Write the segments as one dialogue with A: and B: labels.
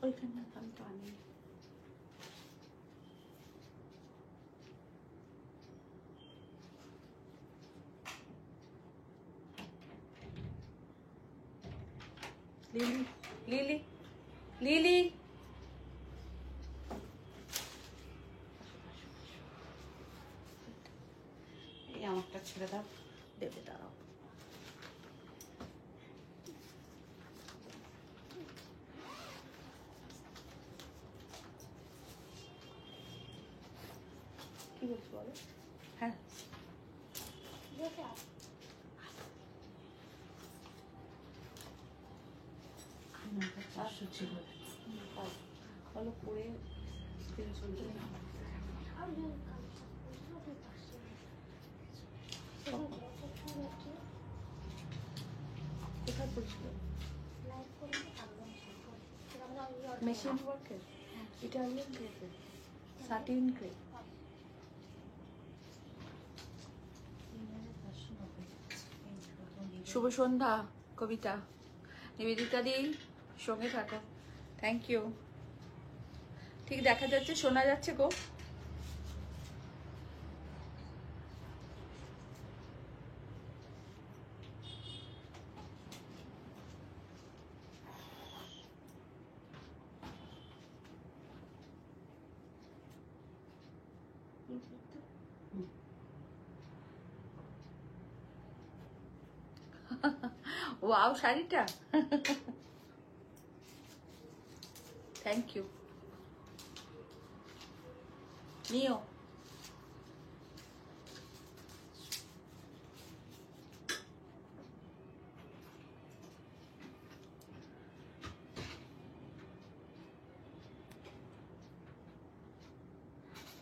A: ওইখানে আমি তো আনি লিলি লিলি লিলি এই আমারটা ছেড়ে দাও, দেবে দাঁড়াও। কি বলছো বলো? হ্যাঁ বলো পরে কোথায় পড়ছিল? মেশিন ওয়ার্কের ইটালিয়ান ক্রেপে সাটিন ক্রেপ। শুভ সন্ধ্যা কবিতা, নিবেদিতা দি সঙ্গে থাকো, থ্যাংক ইউ। ঠিক দেখা যাচ্ছে, শোনা যাচ্ছে গো? ওয়াও শাড়িটা, থ্যাংক ইউ। নিও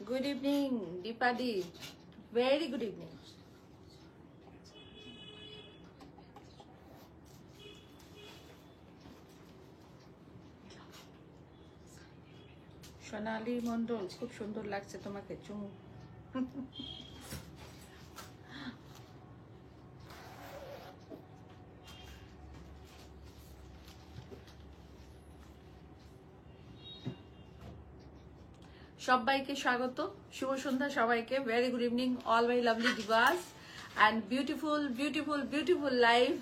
A: good evening Dipadi, very good evening. Sonali Mondal, খুব সুন্দর লাগছে তোমাকে, চুমু। সবাইকে স্বাগত, শুভ সন্ধ্যা সবাইকে, very good evening all my lovely divas and beautiful beautiful beautiful life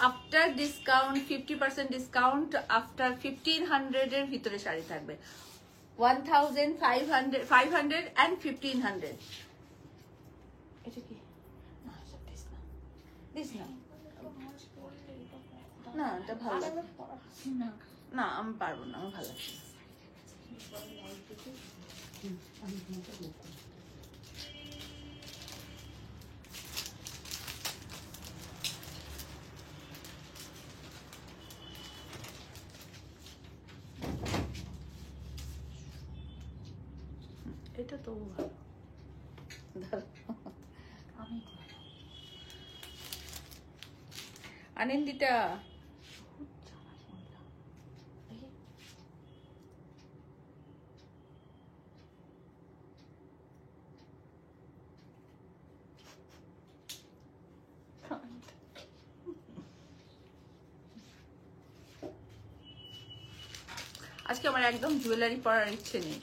A: after discount, 50% discount after 1500 এর ভিতরে শাড়ি থাকবে, 1500, 500 and 1500। এটা কি দিস না না, এটা ভালো লাগে না, আমি পারবো না, আমার ভালো লাগছে। এটা তো ভালো, আনন্দিতা আজকে আমার একদম জুয়েলারি পরার ইচ্ছে নেই,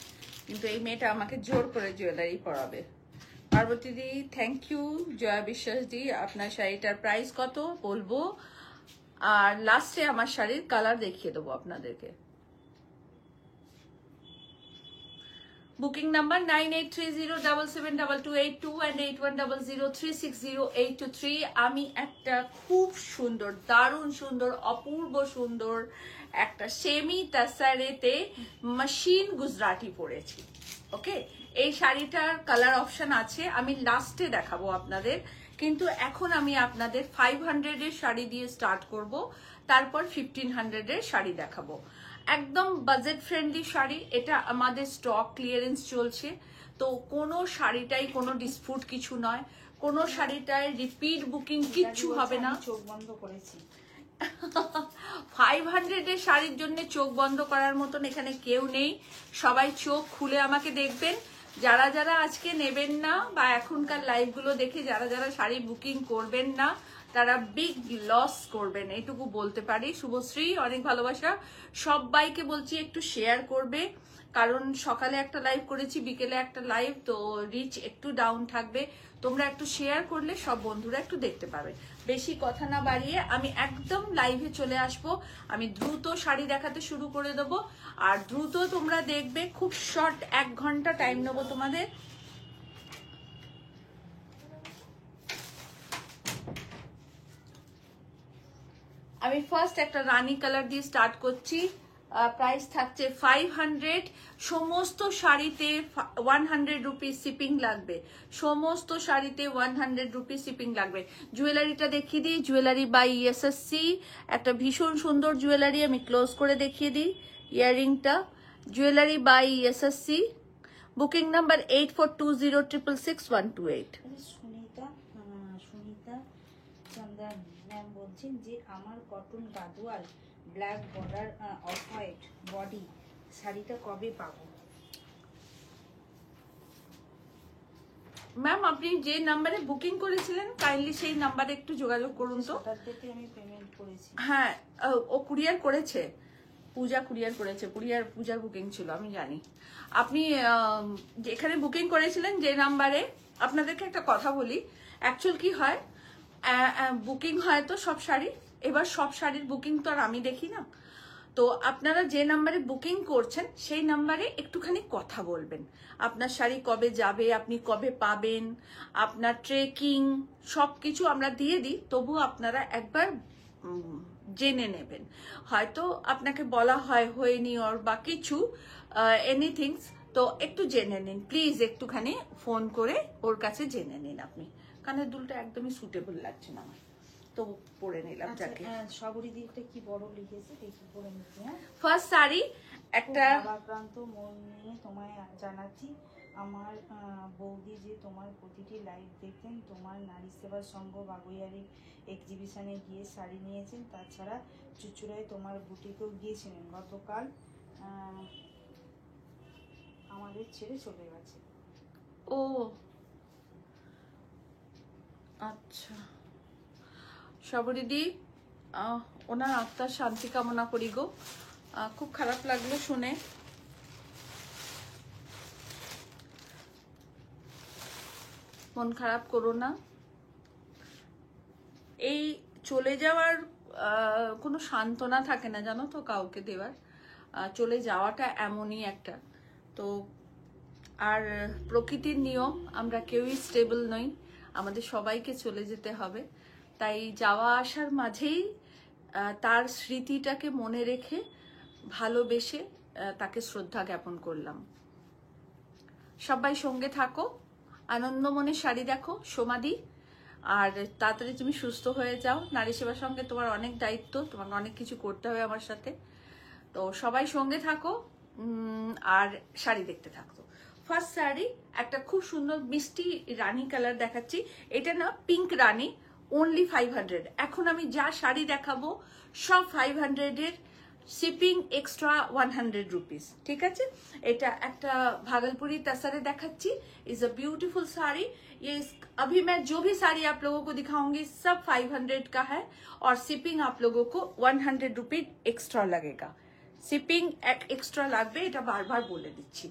A: কিন্তু এই মেয়েটা আমাকে জোর করে জুয়েলারি পরাবে। পার্বতী দি থ্যাংক ইউ, জয়া বিশ্বাস দি আপনার শাড়িটার প্রাইস কত বলবো, আর লাস্টে আমার শাড়ির কালার দেখিয়ে দেবো আপনাদেরকে। Booking number 9830772282 and 8100360823। আমি একটা খুব সুন্দর, দারুণ সুন্দর, অপূর্ব সুন্দর একটা সেমি তাসারেতে মেশিন গুজরাটি পরেছি। ওকে, এই শাড়িটার কালার অপশন আছে, আমি লাস্টে দেখাবো আপনাদের, কিন্তু এখন আমি আপনাদের 500 এর শাড়ি দিয়ে স্টার্ট করব, তারপর 1500 এর শাড়ি দেখাবো। একদম বাজেট ফ্রেন্ডলি শাড়ি, এটা আমাদের স্টক ক্লিয়ারেন্স চলছে, তো কোনো শাড়িটাই কোনো ডিসপুট কিছু নয়, কোনো শাড়িটায় রিপিট বুকিং কিচ্ছু হবে না। চোখ বন্ধ করেছি 500 এর শাড়ির জন্য চোখ বন্ধ করার মতন এখানে কেউ নেই, সবাই চোখ খুলে আমাকে দেখবেন। যারা যারা আজকে নেবেন না বা এখনকার লাইভগুলো দেখে যারা যারা শাড়ি বুকিং করবেন না, তারা বিগ লস করবেন, এইটুকু বলতে পারি। শুভশ্রী অনেক ভালোবাসা। সবাইকে বলছি একটু শেয়ার করবে, কারণ সকালে একটা লাইভ করেছি, বিকেলে একটা লাইভ, তো রিচ একটু ডাউন থাকবে। তোমরা একটু শেয়ার করলে সব বন্ধুরা একটু দেখতে পাবে। বেশি কথা না বাড়িয়ে আমি একদম লাইভে চলে আসব। আমি দ্রুত শাড়ি দেখাতে শুরু করে দেবো, আর দ্রুত তোমরা দেখবে। খুব শর্ট 1 ঘন্টা টাইম নেবো তোমাদের। আমি ফার্স্ট একটা রানী কালার দিয়ে স্টার্ট করছি। প্রাইস থাকছে 500। সমস্ত শাড়িতে 100 রুপিস শিপিং লাগবে, সমস্ত শাড়িতে 100 রুপিস শিপিং লাগবে। জুয়েলারিটা দেখিয়ে দিই, জুয়েলারি বাই এসএসসি, একটা ভীষণ সুন্দর জুয়েলারি। আমি ক্লোজ করে দেখিয়ে দিই ইয়াররিংটা। Jewellery by SSC, booking number 8420666128।
B: Sunita Chandra ma'am বলছেন যে আমার cotton Gadwal black border off white body শাড়িটা কবে পাবো?
A: ম্যাম আপনি যে নাম্বারে বুকিং করেছিলেন কাইন্ডলি সেই নাম্বারে একটু যোগাযোগ করুন তো।
B: আমি পেমেন্ট করেছি।
A: হ্যাঁ, ও কুরিয়ার করেছে, পূজা কুরিয়ার করেছে, পূজার বুকিং ছিল আমি জানি। আপনি যেখানে বুকিং করেছিলেন যে নাম্বারে, আপনাদেরকে একটা কথা বলি, অ্যাকচুয়াল কি হয়, বুকিং হয় তো সব শাড়ি, এবার সব শাড়ির বুকিং তো আর আমি দেখি না। তো আপনারা যে নাম্বারে বুকিং করছেন সেই নাম্বারে একটুখানি কথা বলবেন। আপনার শাড়ি কবে যাবে, আপনি কবে পাবেন, আপনার ট্রেকিং সব কিছু আমরা দিয়ে দিই, তবু আপনারা একবার জেনে নেবেন। হয়তো আপনাকে বলা হয়নি ওর বা কিছু এনিথিংস, তো একটু জেনে নিন প্লিজ, একটুখানি ফোন করে ওর কাছে জেনে নিন। আপনি কানের দুলটা একদমই সুটেবল লাগছে না আমার, তো পরে নিলাম। যাকে
B: সবরি দিকটা কি বড় লিখেছে দেখি পরে নিচ্ছি। হ্যাঁ,
A: ফার্স্ট শাড়ি একটা
B: ভাবাক্রান্ত মন নিয়ে তোমায় জানাচ্ছি আমার বৌদি যে তোমার প্রতিটি লাইভ দেখতেন, তোমার নারী সেবা সংঘ বাগুইয়ারি এক্সিবিশনে গিয়ে শাড়ি নিয়েছেন, তাছাড়া চুচুড়ায় তোমার বুটিকেও গিয়েছিলেন। গতকাল আমাদের ছেড়ে চলে গেছে।
A: ও আচ্ছা, সবরিদি ওনার আত্মার শান্তি কামনা করি গো। খুব খারাপ লাগলো শুনে। মন খারাপ করো না। এই চলে যাওয়ার কোনো সান্ত্বনা থাকে না জানো তো কাউকে দেওয়ার। চলে যাওয়াটা এমনই একটা, তো আর প্রকৃতির নিয়ম, আমরা কেউই স্টেবল নই, আমাদের সবাইকে চলে যেতে হবে। তাই যাওয়া আসার মাঝেই তার স্মৃতিটাকে মনে রেখে ভালোবেসে তাকে শ্রদ্ধা জ্ঞাপন করলাম। সবাই সঙ্গে থাকো, আনন্দ মনে শাড়ি দেখো সমাধি, আর তাড়াতাড়ি তুমি সুস্থ হয়ে যাও। নারী সেবার সঙ্গে তোমার অনেক দায়িত্ব, তোমাকে অনেক কিছু করতে হবে আমার সাথে। তো সবাই সঙ্গে থাকো আর শাড়ি দেখতে থাকো। ফার্স্ট শাড়ি একটা খুব সুন্দর মিষ্টি রানী কালার দেখাচ্ছি। এটা না পিঙ্ক রানী, অনলি 500। এখন আমি যা শাড়ি দেখাবো সব 500-এর, শিপিং এক্সট্রা 100 रुपीज। ঠিক আছে, এটা একটা भागलपुरी तसरे देखाচ্ছি। Is a beautiful sari. ये अभी मैं जो भी साड़ी आप लोगों को दिखाऊंगी सब 500 का है, और शिपिंग आप लोगों को 100 रुपीज एक्स्ट्रा लगेगा। शिपिंग एक एक्स्ट्रा লাগবে, এটা বারবার বলে দিচ্ছি।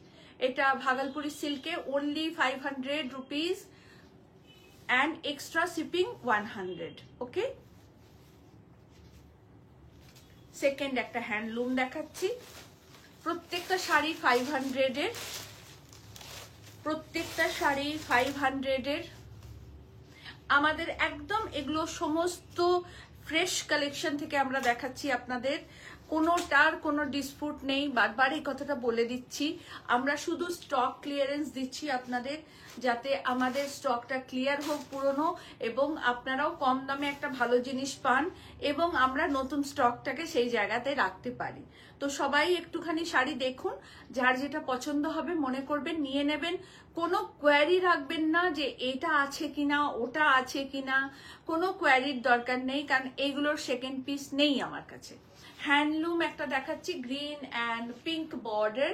A: এটা भागलपुरी सिल्के only 500 rupees and extra shipping 100। Okay, second একটা হ্যান্ডলুম দেখাচ্ছি। প্রত্যেকটা শাড়ি 500-এর, প্রত্যেকটা শাড়ি 500-এর। আমাদের একদম এগুলো সমস্ত ফ্রেশ কালেকশন থেকে আমরা দেখাচ্ছি আপনাদের, কোনোটার কোনো ডিসপুট নেই। বারবার এই কথাটা বলে দিচ্ছি, আমরা শুধু স্টক ক্লিয়ারেন্স দিচ্ছি আপনাদের, যাতে আমাদের স্টকটা ক্লিয়ার হোক পুরনো, এবং আপনারাও কম দামে একটা ভালো জিনিস পান, এবং আমরা নতুন স্টকটাকে সেই জায়গাতে রাখতে পারি। তো সবাই একটুখানি শাড়ি দেখুন, যার যেটা পছন্দ হবে মনে করবেন নিয়ে নেবেন। কোনো কোয়ারি রাখবেন না যে এটা আছে কিনা ওটা আছে কিনা, কোনো কোয়ারির দরকার নেই, কারণ এইগুলোর সেকেন্ড পিস নেই আমার কাছে। হ্যান্ডলুম একটা দেখাচ্ছি, green and pink border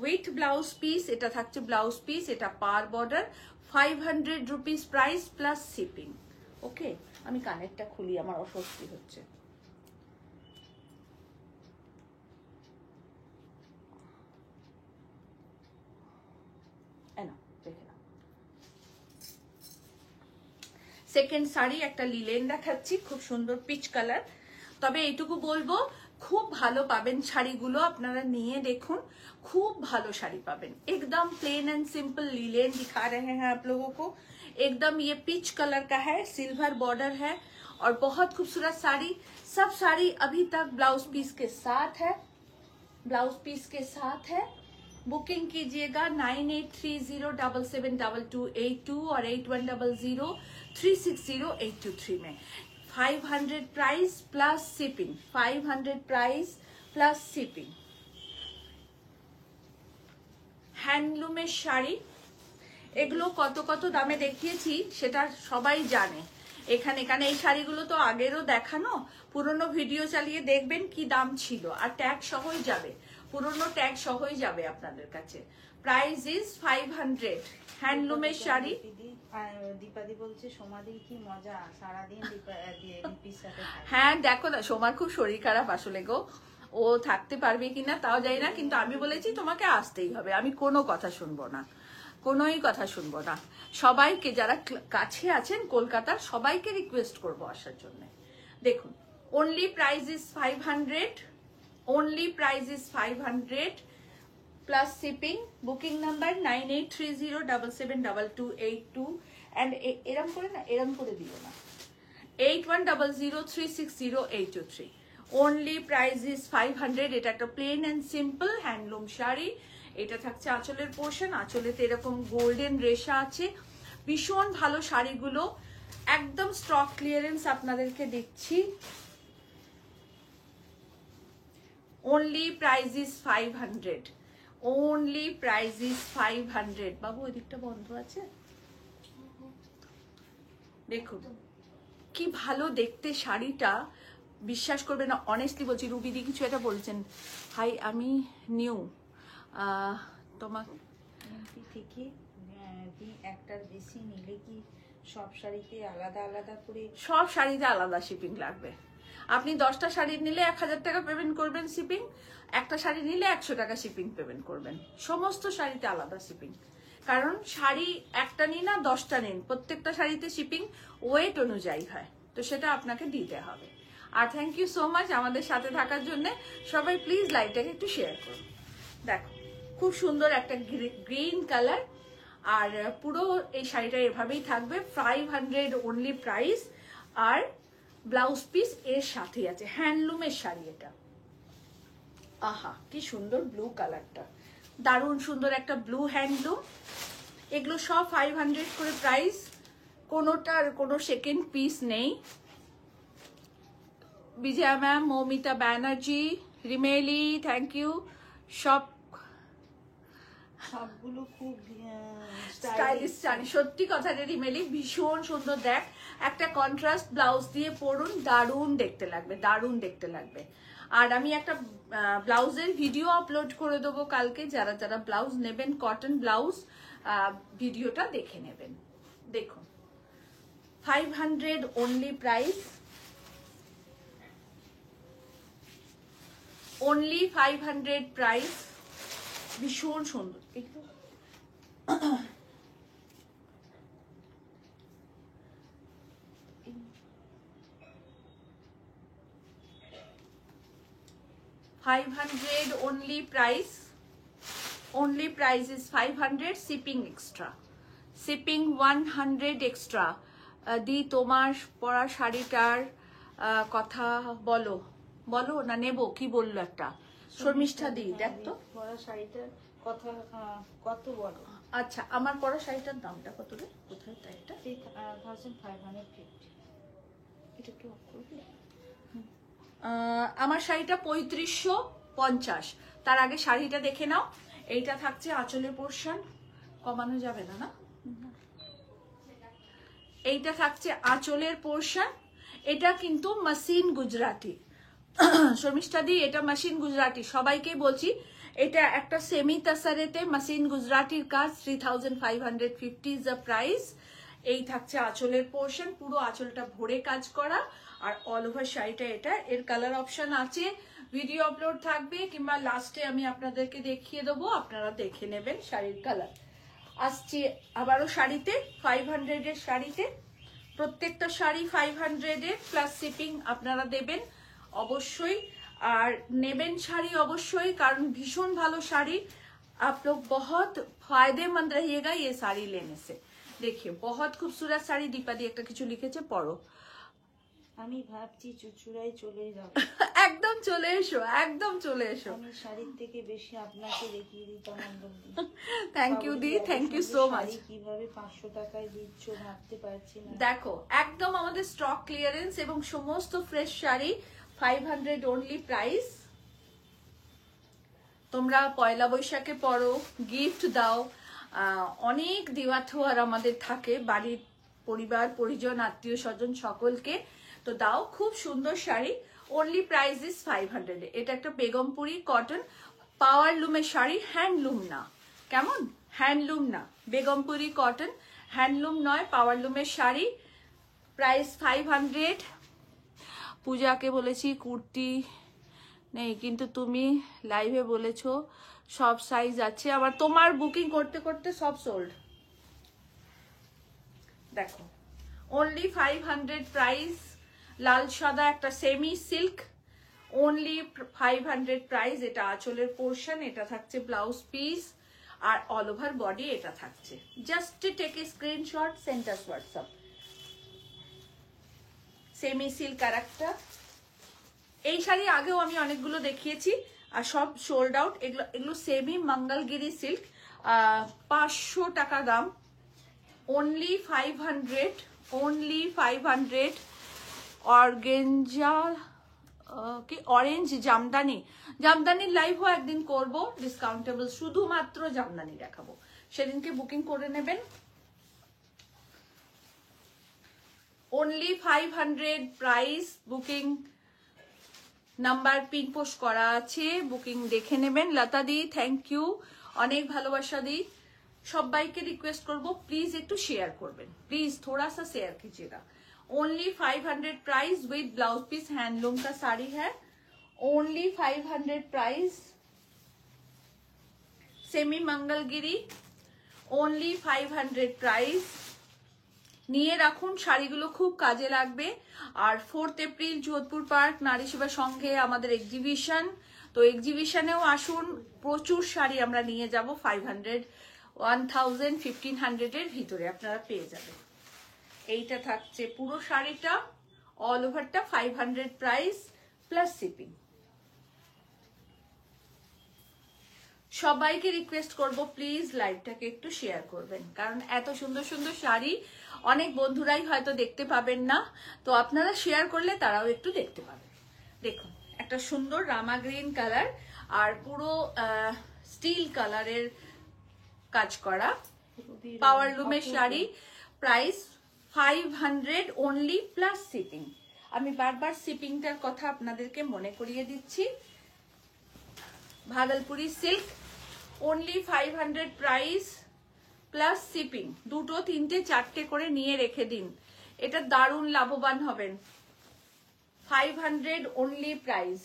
A: with blouse piece. এটা থাকছে ব্লাউজ পিস, এটা পার border, 500 rupees price plus shipping. Okay, আমি কানেরটা খুলি, আমার অস্বস্তি হচ্ছে। সেকেন্ড শাড়ি একটা লিলেন দেখাচ্ছি, খুব সুন্দর পিচ কালার। তবে এইটুকু বলবো, খুব ভালো পাবেন শাড়িগুলো, আপনারা নিয়ে দেখুন, खूब भालो शाड़ी पाबेन। एकदम प्लेन एंड सिंपल लीलेन दिखा रहे हैं आप लोगों को। एकदम ये पीच कलर का है, सिल्वर बॉर्डर है और बहुत खूबसूरत साड़ी। सब साड़ी अभी तक ब्लाउज पीस के साथ है, ब्लाउज पीस के साथ है। बुकिंग कीजिएगा 9830772282 और 8100360823 में। 500 price plus shipping, 500 price plus shipping. হ্যান্ডলুমের শাড়ি, এগুলো কত কত দামে দেখিয়েছি সেটা সবাই জানে। এখানে এই শাড়িগুলো তো আগেরও দেখানো, পুরনো ভিডিও চালিয়ে দেখবেন কি দাম ছিল, আর ট্যাগ সহই যাবে, পুরনো ট্যাগ সহই যাবে আপনাদের কাছে। Price is 500। হ্যান্ডলুমের শাড়ি।
B: দীপাদি বলছে সোমাদির কি মজা, সারাদিন দীপির সাথে।
A: হ্যাঁ দেখো না, সোমার খুব শরীর খারাপ আসলে গো, ও থাকতে পারবে কিনা তাও জানি না, কিন্তু আমি বলেছি তোমাকে আসতেই হবে, আমি কোনো কথা শুনবো না, কোনোই কথা শুনবো না। সবাইকে যারা কাছে আছেন কলকাতার সবাইকে রিকোয়েস্ট করবো আসার জন্য। দেখুন, only price is 500, only price is 500 plus shipping. Booking number 9830772282 and এরম করে না, এরম করে দিও না, 8100360823। Only price is 500। এটা একটা plain and simple handloom sari. এটা থাকছে আঁচলের পোর্শন, আঁচলেতে এরকম গোল্ডেন রেশা আছে। ভীষণ ভালো শাড়িগুলো, একদম স্টক ক্লিয়ারেন্স আপনাদেরকে দিচ্ছি। Only price is 500, only price is 500। বাবু ওই দিকটা বন্ধ আছে, দেখুন কি ভালো দেখতে শাড়িটা, বিশ্বাস করবে না, অনেস্টলি বলছি। রুবিদি কিছু একটা বলছেন। হাই, আমি নিউ তোমার
B: থেকে একটার বেশি নিলে কি সব শাড়িতে আলাদা আলাদা করে?
A: সব শাড়িতে আলাদা শিপিং লাগবে। আপনি 10টা শাড়ি নিলে 1000 টাকা পেমেন্ট করবেন শিপিং, একটা শাড়ি নিলে 100 টাকা শিপিং পেমেন্ট করবেন। সমস্ত শাড়িতে আলাদা শিপিং, কারণ শাড়ি একটা নিন না 10টা নিন, প্রত্যেকটা শাড়িতে শিপিং ওয়েট অনুযায়ী হয়, তো সেটা আপনাকে দিতে হবে। আর থ্যাংক ইউ সো মাচ আমাদের সাথে থাকার জন্য। সবাই প্লিজ লাইভটাকে একটু শেয়ার করুন। দেখো খুব সুন্দর একটা গ্রিন কালার, আর পুরো এই শাড়িটা এভাবেই থাকবে। 500 অনলি প্রাইস, আর ব্লাউজ পিস এর সাথেই আছে। হ্যান্ডলুমের শাড়ি এটা। আহা কি সুন্দর ব্লু কালারটা, দারুণ সুন্দর একটা ব্লু হ্যান্ডলুম। এগুলো সব 500 করে প্রাইস, কোনোটার কোনো সেকেন্ড পিস নেই। বিজয়া ম্যাম, মৌমিতা ব্যানার্জি, রিমেলি, থ্যাংক ইউ।
B: সবগুলো খুব
A: স্টাইলিশ শাড়ি, সত্যি কথা রে রিমেলি, ভীষণ সুন্দর। দেখ, একটা কন্ট্রাস্ট ব্লাউজ দিয়ে পরুন, দারুণ দেখতে লাগবে, দারুণ দেখতে লাগবে। আর আমি একটা ব্লাউজের ভিডিও আপলোড করে দেবো কালকে, যারা যারা ব্লাউজ নেবেন, কটন ব্লাউজ, ভিডিওটা দেখে নেবেন। দেখুন 500 অনলি প্রাইস, অনলি 500 প্রাইস। ভীষণ সুন্দর এগুলো। $500 only price, only price is 500, shipping extra, shipping 100 extra। দি তোমার পরা শাড়িটার কথা বলো, বলো না নেবো, কি বললো একটা শর্মিষ্ঠা দি, দেখ তো
B: পরা শাড়িটার কথা কত বলো।
A: আচ্ছা, আমার পরা শাড়িটার দামটা কত রে, কোথায় তাই? এটা
B: 3550।
A: এটা কি অফ করবি? আমার শাড়িটা 3550। তার আগে শাড়িটা দেখে নাও। এইটা থাকছে আঁচলের পোর্শন, কমানো যাবে না না, এইটা থাকছে আঁচলের পোর্শন। এটা কিন্তু মাসিন গুজরাটি, শর্মিষ্ঠা দি এটা মাসিন গুজরাটি, সবাইকে বলছি এটা একটা সেমি তাসারেতে মাসিন গুজরাটির কাজ। 3550 ইজ দ্য প্রাইস। এই থাকছে আঁচলের পোর্শন, পুরো আঁচলটা ভরে কাজ করা, আর অল ওভার শাড়িটা এটা। এর কালার অপশন আছে, ভিডিও আপলোড থাকবে, কিংবা লাস্টে আমি আপনাদেরকে দেখিয়ে দেবো, আপনারা দেখে নেবেন শাড়ির কালার। আসছি আবারও শাড়িতে, 500 এর শাড়িতে, প্রত্যেকটা শাড়ি 500 এর প্লাস শিপিং আপনারা দেবেন অবশ্যই। আর নেবেন শাড়ি অবশ্যই, কারণ ভীষণ ভালো শাড়ি। आप लोग बहुत फायदेमंद रहिएगा ये साड़ी लेने से। देखिए बहुत खूबसूरत साड़ी। दीपा दी একটা কিছু লিখেছে, পড়ো।
B: আমি ভাবছি চুচুড়ায় চলে যাব।
A: একদম চলে এসো, একদম চলে এসো।
B: আমি শাড়ির থেকে বেশি আপনাকে দেখিয়ে দিতাম Anjali.
A: Thank you di, thank you so much.
B: কিভাবে 500 টাকায় দিচ্ছ ভাবতে পারছি না।
A: দেখো একদম আমাদের স্টক ক্লিয়ারেন্স এবং সমস্ত ফ্রেশ শাড়ি 500 অনলি প্রাইস। তোমরা পয়লা বৈশাখে পরো, গিফট দাও, অনেক দেওয়াথোয়ার আমাদের থাকে বাড়ির পরিবার পরিজন আত্মীয় স্বজন সকলকে, তো দাও। খুব সুন্দর শাড়ি, অনলি প্রাইস ইস 500। এটা একটা বেগমপুরি কটন পাওয়ার লুমের শাড়ি, হ্যান্ডলুম না, কেমন, হ্যান্ডলুম না, বেগমপুরি কটন, হ্যান্ডলুম নয়, পাওয়ার লুমের শাড়ি, প্রাইস 500। পূজাকে বলেছি কুর্তি নেই, কিন্তু তুমি লাইভে বলেছো সব সাইজ আছে, আবার তোমার বুকিং করতে করতে সব সোল্ড। দেখো অনলি 500 প্রাইস, লাল সাদা একটা সেমি সিল্ক, অনলি 500 প্রাইস। এটা আঁচলের পোর্শন, এটা থাকছে ব্লাউজ পিস, আর অল ওভার বডি এটা থাকছে। Just take a screenshot, send us WhatsApp. Semi silk আর একটা। এই শাড়ি আগেও আমি অনেকগুলো দেখিয়েছি আর সব সোল্ড আউট। এগুলো সেমি মঙ্গলগিরি সিল্ক, 500 টাকা দাম, অনলি 500, অনলি 500। অর্গেঞ্জা কি অরেঞ্জ জামদানি, জামদানির লাইভও একদিন করব ডিসকাউন্টেবল, শুধুমাত্র জামদানি দেখাবো, সেদিনকে বুকিং করে নেবেন। Only 500 price, booking number pin post করা আছে, বুকিং দেখে নেবেন। লতা দি থ্যাংক ইউ, অনেক ভালোবাসা দি। সবাইকে রিকোয়েস্ট করব প্লিজ একটু শেয়ার করবেন, প্লিজ थोड़ा सा शेयर कीजिएगा। Only 500 price with blouse piece, handloom का साड़ी है, only 500 price. Semi Mangalgiri, only 500 price. নিয়ে রাখুন, শাড়িগুলো খুব কাজে লাগবে। আর 4 এপ্রিল যোধপুর পার্ক নারী সেবা সংঘে আমাদের এক্সিবিশন, তো এক্সিবিশনেও আসুন, প্রচুর শাড়ি আমরা নিয়ে যাব। 500, 1000, 1500 এর ভিতরে আপনারা পেয়ে যাবেন। এইটা থাকছে পুরো শাড়িটা, অল ওভারটা 500 প্রাইস প্লাস শিপিং। সবাইকে রিকোয়েস্ট করব প্লিজ লাইভটাকে একটু শেয়ার করবেন, কারণ এত সুন্দর সুন্দর শাড়ি অনেক বন্ধুরাই হয়তো দেখতে পাবেন না, তো আপনারা শেয়ার করলে তারাও একটু দেখতে পাবেন। দেখুন একটা সুন্দর রামা গ্রিন কালার আর পুরো স্টিল কালারের কাজ করা পাওয়ার লুমের sari, price 500 only plus shipping. আমি বারবার শিপিংটার কথা আপনাদেরকে মনে করিয়ে দিচ্ছি। Bhagalpuri silk, only 500 price plus shipping. দুটো তিনটে চারটে করে নিয়ে রেখে দিন, এটা দারুণ লাভবান হবেন। 500 অনলি প্রাইস।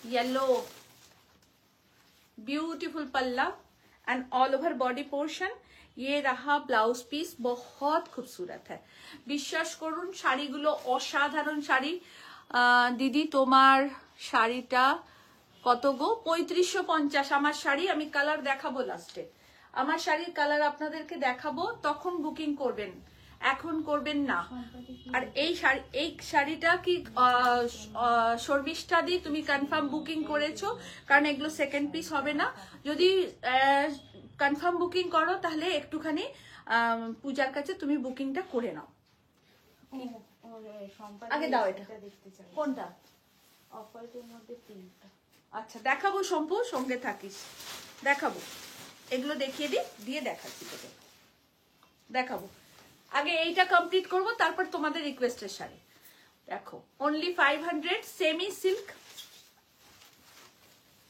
A: येलो ब्यूटीफुल पल्ला and all over body portion, ये रहा ब्लाउज पीस, बहुत खूबसूरत है। বিশ্বাস করুন শাড়িগুলো অসাধারণ শাড়ি। দিদি তোমার শাড়িটা কত গো? 3550 আমার শাড়ি। আমি কালার দেখাবো লাস্টে, আমার শাড়ির কালার আপনাদেরকে দেখাবো, তখন বুকিং করবেন, এখন করবেন না। আর এই শাড়িটা কি শর্মিষ্ঠা দি তুমি কনফার্ম বুকিং করেছো? কারণ এগুলো সেকেন্ড পিস হবে না। যদি কনফার্ম বুকিং করো তাহলে একটুখানি পূজার কাছে তুমি বুকিংটা করে নাও। আগে দাও এটা, কোনটা?
B: অফারের মধ্যে পিঙ্কটা।
A: আচ্ছা দেখাবো শম্পু, সঙ্গে থাকিস, দেখাবো। এগুলো দেখিয়ে দিয়ে দেখাচ্ছি তোকে, দেখাবো। আগে এইটা কমপ্লিট করব, তারপর তোমাদের রিকোয়েস্টের শাড়ি। দেখো only 500 semi silk,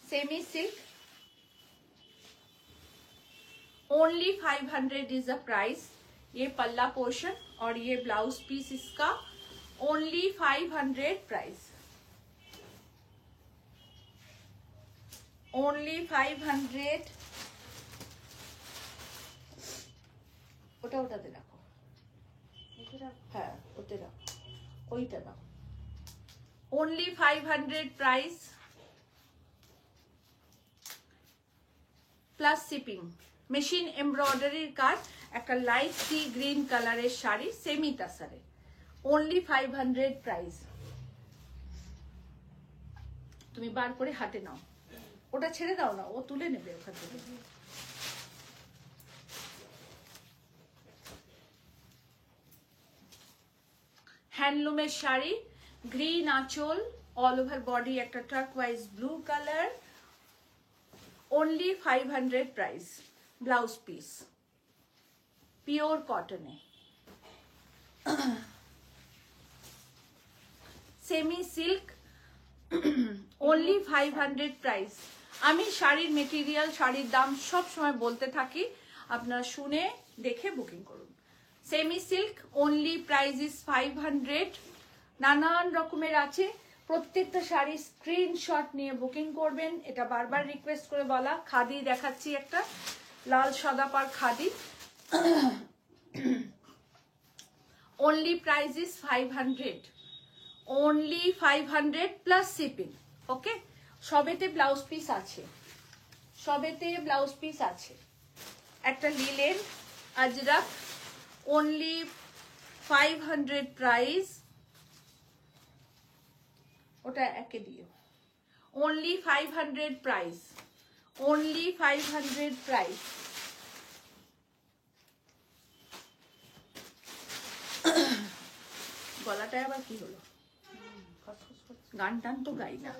A: semi silk, only 500 is the price. ये पल्ला पोर्शन और ये ब्लाउज पीस इसका, ओनली 500 प्राइस, ओनली 500। ওটা ওটাতে রাখো, হ্যাঁ ওতে রাখো, ওইটা দাও। Only 500 price plus shipping. Machine এমব্রয়ডারির কাজ, একটা লাইট সি গ্রিন কালারের শাড়ি, সেমি তাসারে, ओनली 500 প্রাইস। তুমি বার করে হাতে নাও, ওটা ছেড়ে দাও না, ও তুলে নেবে ওখান থেকে। হ্যান্ডলুমের শাড়ি, গ্রিন আঁচল, অল ওভার বডি একটা turquoise blue colour, only 500 price. Blouse piece pure কটনে, সেমি সিল্ক, ओनली 500 प्राइस। আমি শাড়ির মেটেরিয়াল, শাড়ির দাম সব সময় বলতে থাকি, আপনারা শুনে দেখে বুকিং করুন। Semi silk, only price is 500। নানান রকমের আছে, প্রত্যেকটা শাড়ি স্ক্রিনশট নিয়ে বুকিং করবেন। এটা বারবার রিকোয়েস্ট করে বলা। খাদি দেখাচ্ছি, একটা লাল সাদা পার khadi, only price is 500, only 500 plus shipping. Okay, সবেতে ব্লাউজ পিস আছে, সবেতে ব্লাউজ পিস আছে। একটা লিলেন আজরাক, ओनली 500 প্রাইস, ওটা একে দিও, ओनली 500 প্রাইস, ओनली 500 প্রাইস। গলাটা আবার কি হলো? গান টান তো গাই না।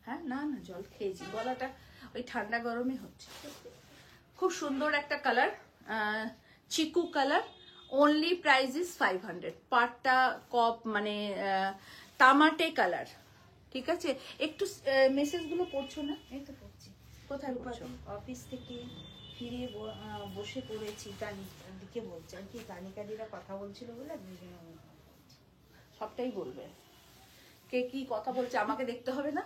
A: হ্যাঁ, না না জল খেয়েছি, গলাটা ওই ঠান্ডা গরমে হচ্ছে। খুব সুন্দর একটা colour, Chiku colour, only price is 500। পাটটা কপ মানে তামাটে কালার, ঠিক আছে। একটু মেসেজ গুলো পড়ছো না?
B: এই তো পড়ছি।
A: কোথায় পড়ছো?
B: অফিস থেকে ফিরে বসে পড়েছি, দিকে বলছে আর কি, তানিকাদিরা কথা বলছিল বলে
A: সবটাই বলবে। কে কি কথা বলছে আমাকে দেখতে হবে না?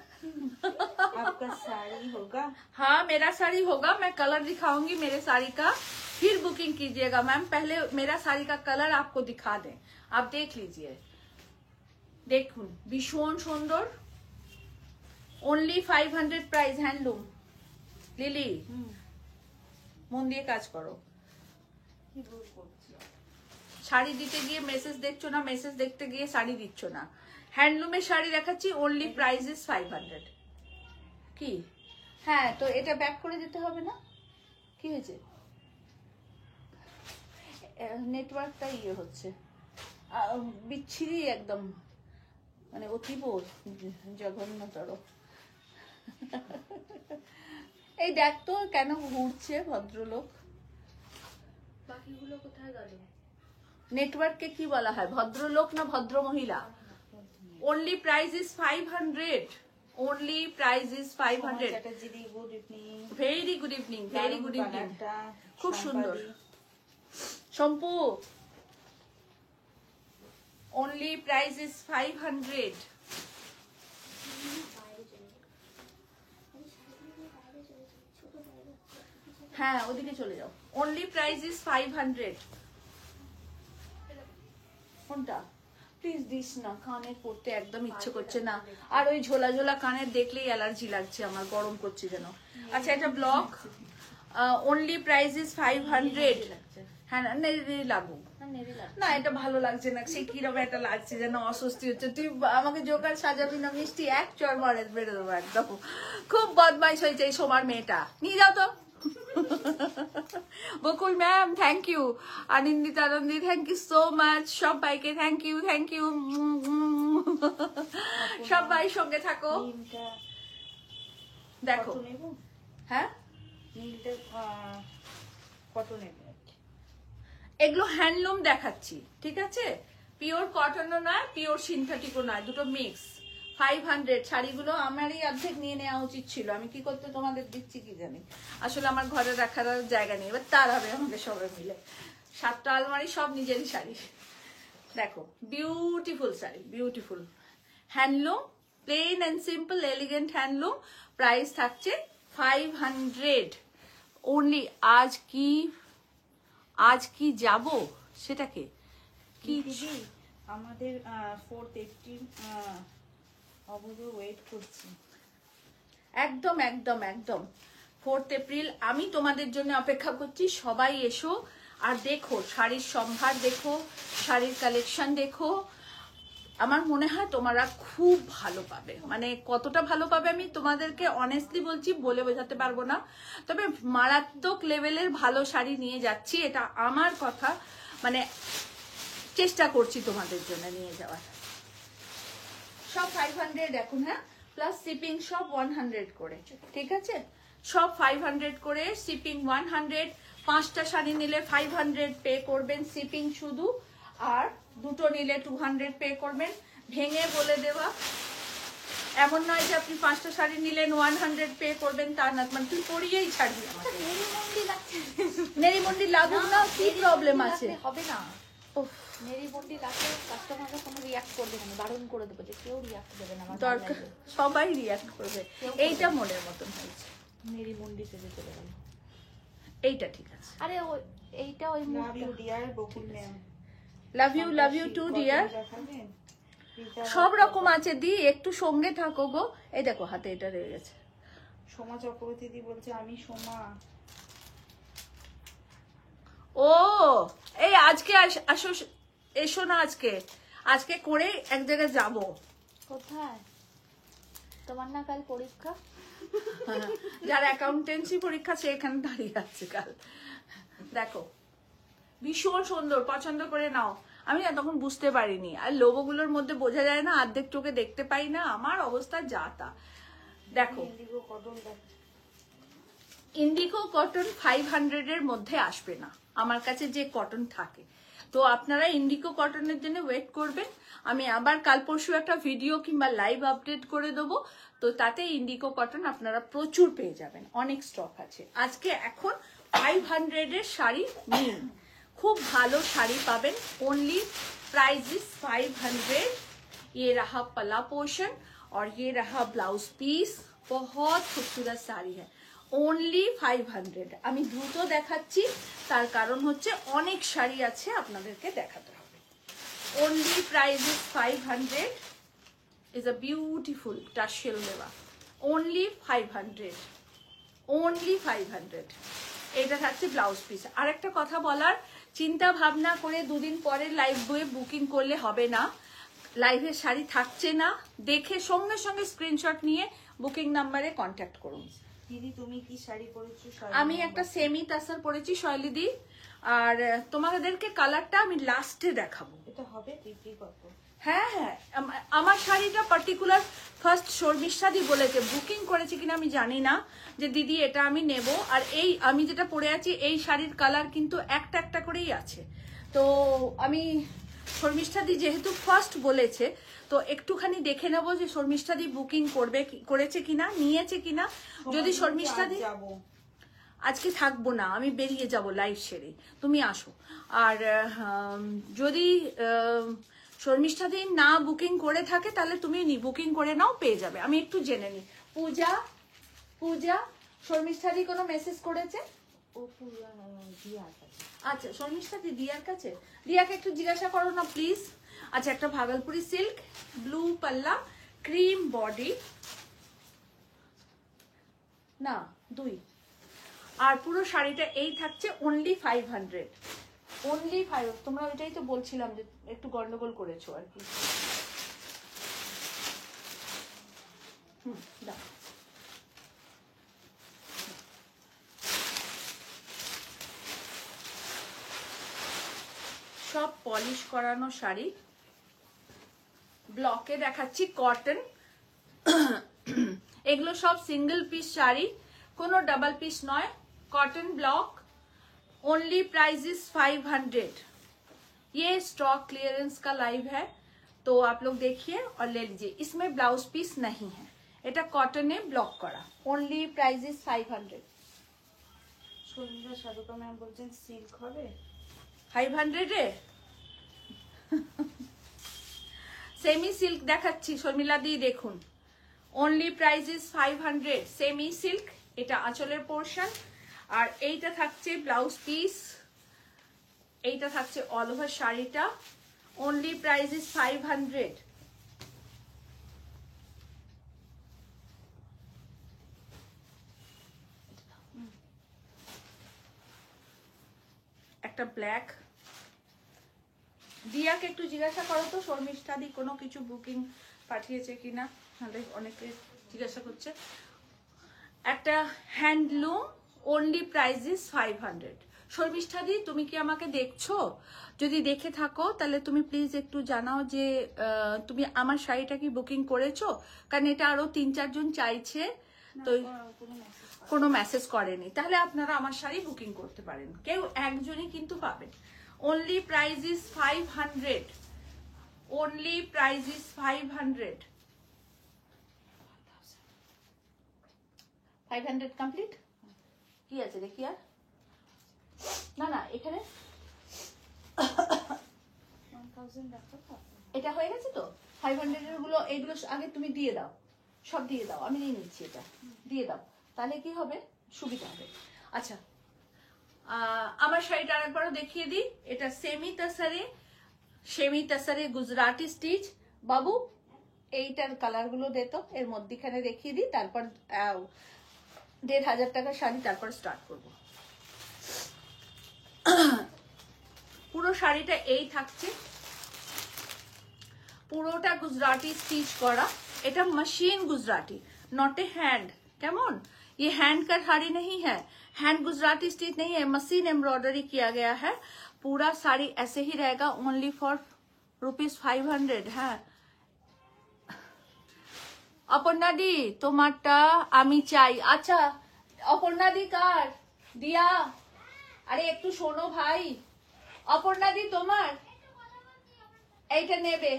B: आपका साड़ी होगा?
A: हाँ, मेरा साड़ी होगा। मैं कलर दिखाऊंगी मेरे साड़ी का, फिर बुकिंग कीजिएगा मैम। पहले मेरा साड़ी का कलर आपको दिखा दें, आप देख लीजिए। দেখুন ভীষণ সুন্দর, ओनली 500 প্রাইস। হ্যান্ডলুম। লিলি, মন দিয়ে কাজ করো। শাড়ি দিতে গিয়ে মেসেজ দেখছো না, মেসেজ দেখতে গিয়ে শাড়ি দিচ্ছ না। হ্যান্ডলুমের শাড়ি দেখাচ্ছি, ओनली प्राइस इज 500। কি? হ্যাঁ, তো এটা ব্যাক করে দিতে হবে না? কি হয়েছে? নেটওয়ার্কটা ইয়ে হচ্ছে, বিচ্ছিরি একদম, মানে অতীব জঘন্যতর। এই দেখ তো কেন ঘুরছে ভদ্রলোক।
C: বাকিগুলো কোথায় গেল?
A: নেটওয়ার্ককে কি বলা হয়, ভদ্রলোক না ভদ্র মহিলা? Only price is 500, only price is 500।
B: Good evening.
A: Very good evening, very good evening. খুব সুন্দর শম্পু, ओनली प्राइस इज 500। হ্যাঁ, ওদিকে চলে যাও। Only price is 500। কোনটা? প্লিজ দিস না, কানে পড়তে একদম ইচ্ছে করছে না। আর ওই ঝোলা ঝোলা কানের দেখলেই অ্যালার্জি লাগছে আমার, গরম করছে যেন। আচ্ছা, এটা ব্লক, ओनली प्राइस इज 500। হ্যাঁ, নেড়ে লাগুক না, এটা ভালো লাগছে না, সে কিরকম একটা লাগছে যেন, অস্বস্তি হচ্ছে। তুই আমাকে জোকার সাজাবি না মিষ্টি, এক চর মারে বেড়ে দেবো একদম। খুব বদমাইশ হয়েছে এই সোমার মেয়েটা, নিয়ে যাও তো। বকুল ম্যাম থ্যাংক ইউ, আনন্দিত Anandi thank you so much, সবাইকে থ্যাংক ইউ, থ্যাংক ইউ। সবাই সঙ্গে থাকো। দেখো, হ্যাঁ
B: কত নেবে?
A: এগুলো হ্যান্ডলুম দেখাচ্ছি, ঠিক আছে। পিওর কটনও নয়, পিওর সিনথেটিকও নয়, দুটো মিক্স। 500 শাড়িগুলো আমারই অর্ধেক নিয়ে নেওয়া উচিত ছিল, আমি কি করতে তোমাদের দিচ্ছি কি জানি, আসলে আমার ঘরে রাখার আর জায়গা নেই, এবার তার হবে আমাদের সবাই মিলে 7টা আলমারি সব নিজেরই শাড়ি। দেখো beautiful sari, beautiful handloom, plain and simple elegant handloom, price থাকছে 500 অনলি। আজ কি যাব সেটাকে কি
B: দিদি আমাদের 4th এপ্রিল অবধি ওয়েট করছি।
A: একদম একদম একদম 4th এপ্রিল আমি তোমাদের জন্য অপেক্ষা করছি। সবাই এসো আর দেখো শাড়ির সম্ভার, দেখো শাড়ির কালেকশন দেখো। আমার মনে হয় তোমরা খুব ভালো পাবে, মানে কতটা ভালো পাবে আমি তোমাদেরকে অনেস্টলি বলছি, বলে বোঝাতে পারবো না, তবে মারাত্মক লেভেলের ভালো শাড়ি নিয়ে যাচ্ছি, এটা আমার কথা, মানে চেষ্টা করছি তোমাদের জন্য নিয়ে যাওয়ার। সব 500 এখন, হ্যাঁ, প্লাস শিপিং সব 100 করে, ঠিক আছে, সব 500 করে, শিপিং 100। 5টা শাড়ি নিলে 500 পে করবেন শিপিং শুধু, আর দুটো নিলে 200 পে করবেন। ভেঙে বলে দেওয়া, এমন নয় যে আপনি 5টা শাড়ি নিলেন 100 পে করবেন, তা না, মানে তুই পরিয়েই ছাড়বি আমাকে। নেরিমন্ডি লাগুক না, কি প্রবলেম আছে?
C: হবে না, মেরি বন্ডি লাগলে কাস্টমাররা কোনো রিয়াক্ট করবে না, বারণ করে দেবো যে কেউ রিয়াক্ট দেবে না, আমার
A: দরকার সবাই রিয়াক্ট করবে, এইটা মনের মতন হয়েছে।
C: মেরি বন্ডি সেজে চলে গেল,
A: এইটা ঠিক আছে।
C: আরে এইটা ওই
B: love you dear Bakul ma'am.
A: Love you too dear. সব রকম আছে দি, একটু সঙ্গে থাকো গো। এই দেখো হাতে এটা রয়ে গেছে।
B: সোমা চক্রবর্তী দি বলছে আমি সোমা।
A: ও এই আজকে আসো, এসো না আজকে করে এক জায়গায় যাব।
C: কোথায়? তোমার না কাল পরীক্ষা?
A: যার অ্যাকাউন্টেন্সি পরীক্ষা সে এখানে দাঁড়িয়ে আছে কাল। দেখো ভীষণ সুন্দর, পছন্দ করে নাও। আমি না তখন বুঝতে পারিনি, আর লোগোগুলোর মধ্যে বোঝা যায় না, অর্ধেক চোখে দেখতে পাই না, আমার অবস্থা যা তা। দেখো ইন্ডিগো কটন 500 এর মধ্যে আসবে না আমার কাছে যে কটন থাকে, তো আপনারা ইন্ডিগো কটনের জন্য ওয়েট করবেন। আমি আবার কাল পরশু একটা ভিডিও কিংবা লাইভ আপডেট করে দেবো, তো তাতে ইন্ডিগো কটন আপনারা প্রচুর পেয়ে যাবেন, অনেক স্টক আছে। আজকে এখন 500 এর শাড়ি নিন, খুব ভালো শাড়ি পাবেন। Only price is 500। ये रहा पला पोर्शन और ये रहा ब्लाउज पीस, बहुत खूबसूरत শাড়ি है। ओनली 500। আমি দ্রুত দেখাচ্ছি, তার কারণ হচ্ছে অনেক শাড়ি আছে আপনাদেরকে দেখাতে হবে। Only price is 500। is a beautiful tassel দেওয়া, ओनली 500, ओनली 500। এটা থাকছে ব্লাউজ পিস। আরেকটা কথা বলার, চিন্তা ভাবনা করে দুদিন পরে লাইভ বইয়ে বুকিং করলে হবে না, লাইভের শাড়ি থাকছে না, দেখে সঙ্গে সঙ্গে স্ক্রিনশট নিয়ে বুকিং নাম্বারে কন্ট্যাক্ট করুন।
B: দিদি তুমি কি শাড়ি পরেছো?
A: আমি একটা সেমি তাসার পরেছি শৈলীদি, আর তোমাদেরকে কালারটা আমি লাস্টে দেখাবো।
B: এটা হবে বিক্রি কত?
A: হ্যাঁ হ্যাঁ, আমার শাড়িটা পার্টিকুলার ফার্স্ট শর্মিষ্ঠাদি বলেছে, বুকিং করেছে কিনা আমি জানি না, যে দিদি এটা আমি নেব। আর এই আমি যেটা পরে আছি এই শাড়ির কালার কিন্তু একটা একটা করেই আছে, তো আমি শর্মিষ্ঠাদি যেহেতু ফার্স্ট বলেছে, তো একটুখানি দেখে নেব যে শর্মিষ্ঠাদি বুকিং করেছে কিনা, নিয়েছে কিনা। যদি শর্মিষ্ঠাদি, আজকে থাকবো না, আমি বেরিয়ে যাব লাইভ সেরে, তুমি আসো। আর যদি শর্মিষ্ঠাদি না বুকিং করে থাকে তাহলে তুমি বুকিং করে নাও, পেয়ে যাবে। আমি একটু জেনে নিই। পূজা শর্মিষ্ঠাদি কোনো মেসেজ করেছে?
C: ও পূজা দিয়ার কাছে।
A: আচ্ছা শর্মিষ্ঠাদি দিয়ার কাছে, দিয়াকে একটু জিজ্ঞাসা করো না প্লিজ। আচ্ছা একটা ভাগলপুরি সিল্ক, ব্লু পাল্লা, ক্রিম বডি, না 2, আর পুরো শাড়িটা এই থাকছে ओनली 500। ओनली 5। তোমরা ওইটাই তো বলছিলাম যে একটু গন্ডগোল করেছো আর কি। দাও। সব পলিশ করানো শাড়ি, ব্লকে দেখাচ্ছি কটন। এগুলো সব সিঙ্গেল পিস শাড়ি, কোনো ডাবল পিস নয়, cotton block. Only price is 500। ये स्टॉक क्लियरेंस का लाइव है, तो आप लोग देखिए और ले लीजिए। इसमें ब्लाउज पीस नहीं है, এটা কটনে ব্লক করা।
C: Only price is 500।
B: Sharmila সাধুকা ma'am বলছেন সিল্ক হবে
A: 500 এ সেমি সিল্ক দেখাচ্ছি শর্মিলা দি, দেখুন only price is 500 semi silk. এটা আঁচলের পোর্শন, আর এইটা থাকছে ব্লাউজ পিস, এইটা থাকছে অল ওভার শাড়িটা। Only price is 500। একটা ব্ল্যাক। দিয়াকে একটু জিজ্ঞাসা করো তো শর্মিষ্ঠা দি কোনো কিছু বুকিং পাঠিয়েছে কিনা, তাহলে অনেকে জিজ্ঞাসা করছে। একটা handloom, only price is 500। Sharmistha di তুমি কি আমাকে দেখছো? যদি দেখে থাকো তাহলে তুমি প্লিজ একটু জানাও যে তুমি আমার শাড়িটা কি বুকিং করেছো, কারণ এটা আরো 3-4 জন চাইছে, তো কোনো মেসেজ করেনি। তাহলে আপনারা আমার শাড়ি বুকিং করতে পারেন, কেউ একজনই কিন্তু পাবেন। Only price is 500, only price is 500।
C: 500 complete. কি আছে দেখি আর, না না এখানে
B: 1000 দেখো তো।
C: এটা হয়ে গেছে তো। 500 এর গুলো এইগুলো আগে তুমি দিয়ে দাও, সব দিয়ে দাও, আমি নিয়ে নিচ্ছি, এটা দিয়ে দাও, তাহলে কি হবে সুবিধা হবে। আচ্ছা আমার শাড়িটা আরেকবারও দেখিয়ে দিই। এটা সেমি তাসারে গুজরাটি স্টিচ। বাবু এইটার কালার গুলো দে তো, এর মধ্যখানে দেখিয়ে দিই, তারপর 1500 টাকার শাড়ি, তারপর স্টার্ট করব।
A: পুরো শাড়িটা এই থাকছে, পুরোটা গুজরাটি স্টিচ করা। এটা machine Gujarati, not a hand. কেমন, ये हैंड का साड़ी नहीं है, हैंड गुजराती स्टिच नहीं है, मशीन एम्ब्रॉयडरी किया गया है। पूरा साड़ी ऐसे ही रहेगा, ओनली फॉर ₹500। হ্যাঁ অপর্ণা দি তোমারটা আমি চাই। আচ্ছা অপর্ণা দি কার, দিয়া আরে একটু শোনো ভাই, অপর্ণা দি তোমার এইটা নেবে,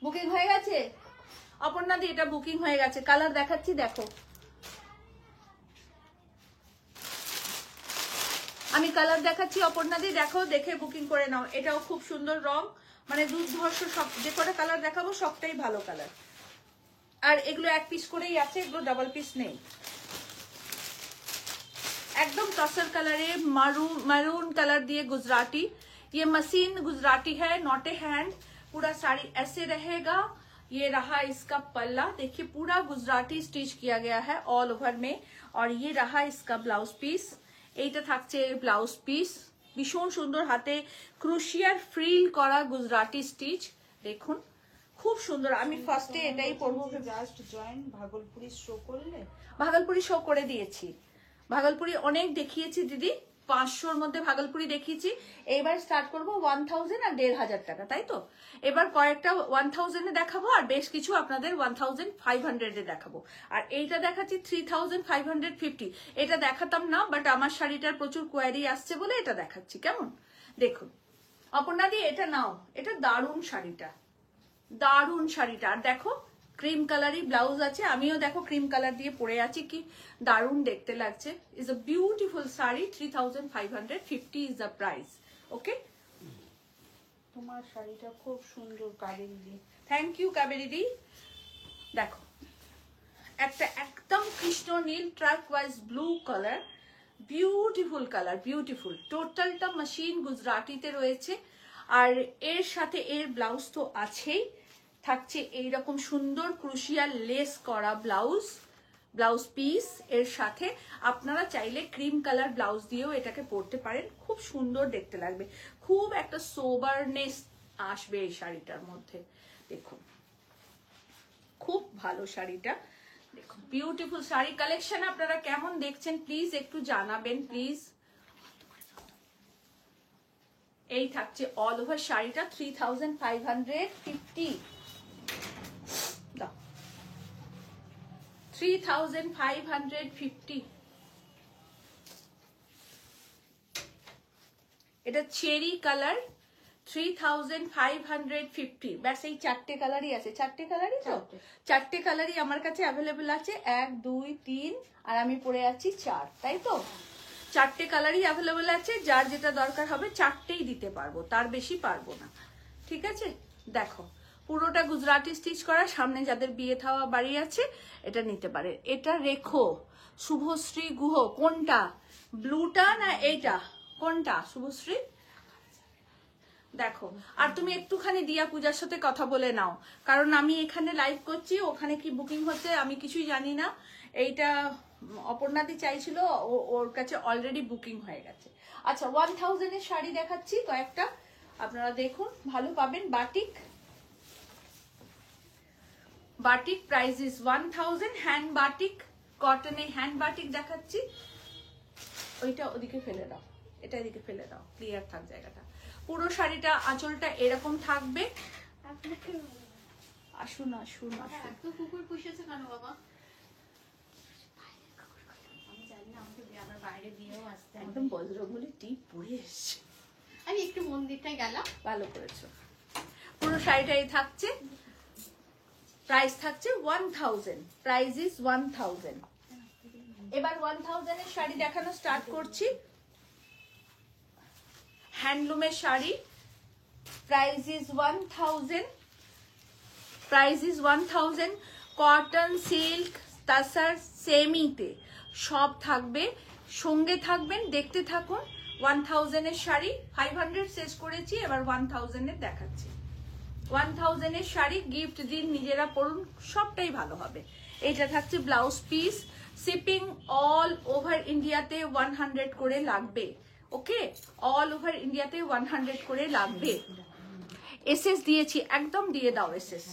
A: বুকিং হয়ে গেছে। অপর্ণা দি এটা বুকিং হয়ে গেছে, কালার দেখাচ্ছি দেখো, আমি কালার দেখাচ্ছি অপর্ণা দি, দেখো দেখে বুকিং করে নাও। এটাও খুব সুন্দর রং, মানে দুর্ধর্ষ, সব যে কটা কালার দেখাবো সবটাই ভালো কালার। আর এগুলো এক পিস করেই আছে, এগুলো ডাবল পিস নেই। एकदम टसर कलर है, मैरून कलर दिए गुजराती। ये मशीन गुजराती है, नॉट ए हैंड। पूरा साड़ी ऐसे रहेगा। ये रहा इसका पल्ला, देखिए पूरा गुजराती स्टिच किया गया है ऑल ओवर में। और ये रहा इसका ब्लाउज पीस, এইটা থাকছে ব্লাউজ পিস, ভীষণ সুন্দর হাতে ক্রুশিয়ার ফ্রিল করা গুজরাটি স্টিচ, দেখুন খুব সুন্দর। আমি ফার্স্টে এটাই পরবো।
B: জাস্ট জয়েন ভাগলপুরি শো করলে,
A: ভাগলপুরি শো করে দিয়েছি, ভাগলপুরি অনেক দেখিয়েছি দিদি, 500-র মধ্যে ভাগলপুরি দেখিয়েছি। এবার স্টার্ট করব 1000 আর 1500 টাকা, তাই তো? এবার কয়েকটা 1000 এ দেখাবো, আর বেশ কিছু আপনাদের 1500 এ দেখাবো। আর এইটা দেখাচ্ছি 3550। এটা দেখাতাম না, বাট আমার শাড়িটার প্রচুর কোয়ারি আসছে বলে এটা দেখাচ্ছি। কেমন দেখুন অপর্ণা দি, এটা নাও, এটা দারুণ শাড়িটা, দারুণ শাড়িটা। আর দেখো ক্রিম কালারই ব্লাউজ আছে, আমিও দেখো ক্রিম কালার দিয়ে পরে আছি, কি দারুণ দেখতে লাগছে। Is a beautiful sari. 3550 is the price. Okay,
B: তোমার শাড়িটা খুব সুন্দর কাবেরি দি।
A: Thank you Kaberi di. দেখো একটা একদম কৃষ্ণ নীল turquoise blue colour, beautiful colour, beautiful. টোটালটা মেশিন গুজরাটিতে রয়েছে, আর এর সাথে এর ব্লাউজ তো আছেই, থাকছে এইরকম সুন্দর ক্রুশিয়াল লেস করা ব্লাউজ পিস। এর সাথে আপনারা চাইলে ক্রিম কালার ব্লাউজ দিয়েও এটাকে পরতে পারেন, খুব সুন্দর দেখতে লাগবে, খুব একটা সোবারনেস আসবে এই শাড়িটার মধ্যে। দেখুন খুব ভালো শাড়িটা, দেখুন বিউটিফুল শাড়ি কালেকশন। আপনারা কেমন দেখছেন প্লিজ একটু জানাবেন প্লিজ। এই থাকছে অল ওভার শাড়িটা 3550। 3550। এটা চেরি কালার, 3550। ব্যাস এই চারটে কালারই আছে, চারটে কালারই তো, চারটে কালারই আমার কাছে অ্যাভেলেবেল আছে, 1 2 3 আর আমি পরে আছি 4, তাই তো? চারটে কালারই অ্যাভেলেবেল আছে, যার যেটা দরকার হবে চারটেই দিতে পারবো, তার বেশি পারবো না, ঠিক আছে? দেখো পুরোটা গুজরাটি স্টিচ করা, সামনে যাদের বিয়ে থাওয়া বাড়ি আছে এটা নিতে পারে। এটা রেখো শুভশ্রী গুহ, কোনটা, ব্লুটা না এইটা, কোনটা শুভশ্রী? দেখো, আর তুমি একটুখানি দিয়া পূজার সাথে কথা বলে নাও, কারণ আমি এখানে লাইভ করছি, ওখানে কি বুকিং হচ্ছে আমি কিছুই জানি না। এইটা অপর্ণাদি চাইছিল, ওর কাছে অলরেডি বুকিং হয়ে গেছে। আচ্ছা 1000 এর শাড়ি দেখাচ্ছি কয়েকটা, আপনারা দেখুন, ভালো পাবেন। Batik, batik price is 1000, hand batik, কটনে হ্যান্ড বাটিক দেখাচ্ছি। ওইটা ওদিকে ফেলে দাও, এটা এদিকে ফেলে দাও, ক্লিয়ার থাক জায়গাটা। পুরো শাড়িটা আঁচলটা এরকম থাকবে। আসুন আসুন আসুন।
C: এত কুকুর পুষেছে কেন বাবা? আমি জানি না, আমাকে আমার বাইরে দিয়েও আসতে হবে।
A: একদম বজ্রবলি টিপ পরে এসছে।
C: আমি একটু মন্দিরটাই গেলাম।
A: ভালো করেছো। পুরো শাড়িটাই থাকছে, প্রাইস থাকছে 1000, প্রাইস ইজ 1000। এবার 1000 এর শাড়ি দেখানো স্টার্ট করছি। হ্যান্ডলুমের sari, price is 1000, price is 1000। Cotton, silk, tussar, সেমিতে সব থাকবে, সঙ্গে থাকবেন, দেখতে থাকুন। 1000 এর শাড়ি, 500 শেষ করেছি, এবার 1000 এর দেখাচ্ছি। 1000 এর শাড়ি গিফট দিন, নিজেরা পরুন, সবটাই ভালো হবে। এটা থাকছে blouse piece, shipping all over ইন্ডিয়াতে 100 করে লাগবে, ওকে? অল ওভার ইন্ডিয়াতে 100 করে লাগবে। এসএস দিয়েছি, একদম দিয়ে দাও এসএস,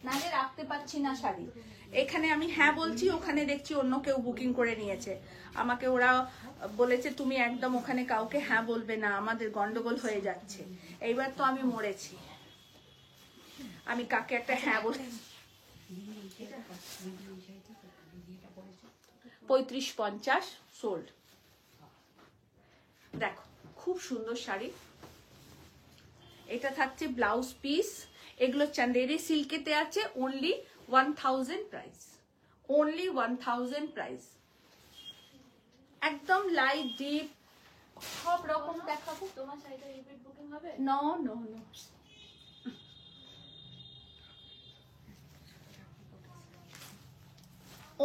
A: নালে রাখতে পারছি না শাড়ি। এখানে আমি হ্যাঁ বলছি, ওখানে দেখছি অন্য কেউ বুকিং করে নিয়েছে। আমাকে ওরা বলেছে তুমি একদম ওখানে কাউকে হ্যাঁ বলবে না, আমাদের গন্ডগোল হয়ে যাচ্ছে। এইবার তো আমি মরেছি, আমি কাকে একটা হ্যাঁ বলে। 3550 সোল্ড। দেখো খুব সুন্দর শাড়ি, এটা থাকছে ব্লাউজ পিস, এগুলো চান্দেরি সিল্কেতে আছে, অনলি 1000 প্রাইস, অনলি 1000 প্রাইস। একদম লাইট ডিপ সব রকম দেখাবো।
C: তোমার শাড়িটা রিপিট বুকিং হবে?
A: No no no,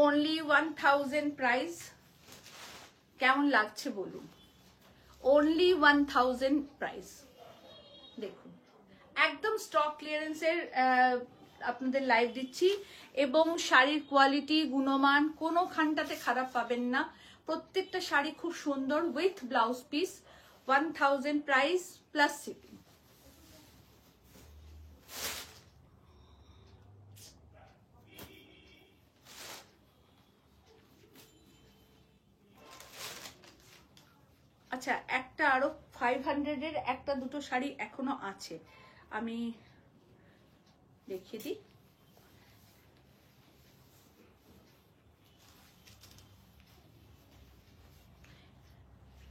A: only 1000 price. কেমন লাগছে বলুন, অনলি 1000 প্রাইস। দেখুন একদম স্টক ক্লিয়ারেন্সের আপনাদের লাইভ দিচ্ছি, এবং শাড়ির কোয়ালিটি গুণমান কোনো খানটাতে খারাপ পাবেন না। প্রত্যেকটা শাড়ি খুব সুন্দর, with blouse piece, 1000 price plus shipping. আচ্ছা একটা আরো 500 এর একটা দুটো শাড়ি এখনো আছে, আমি দেখিয়ে দিই।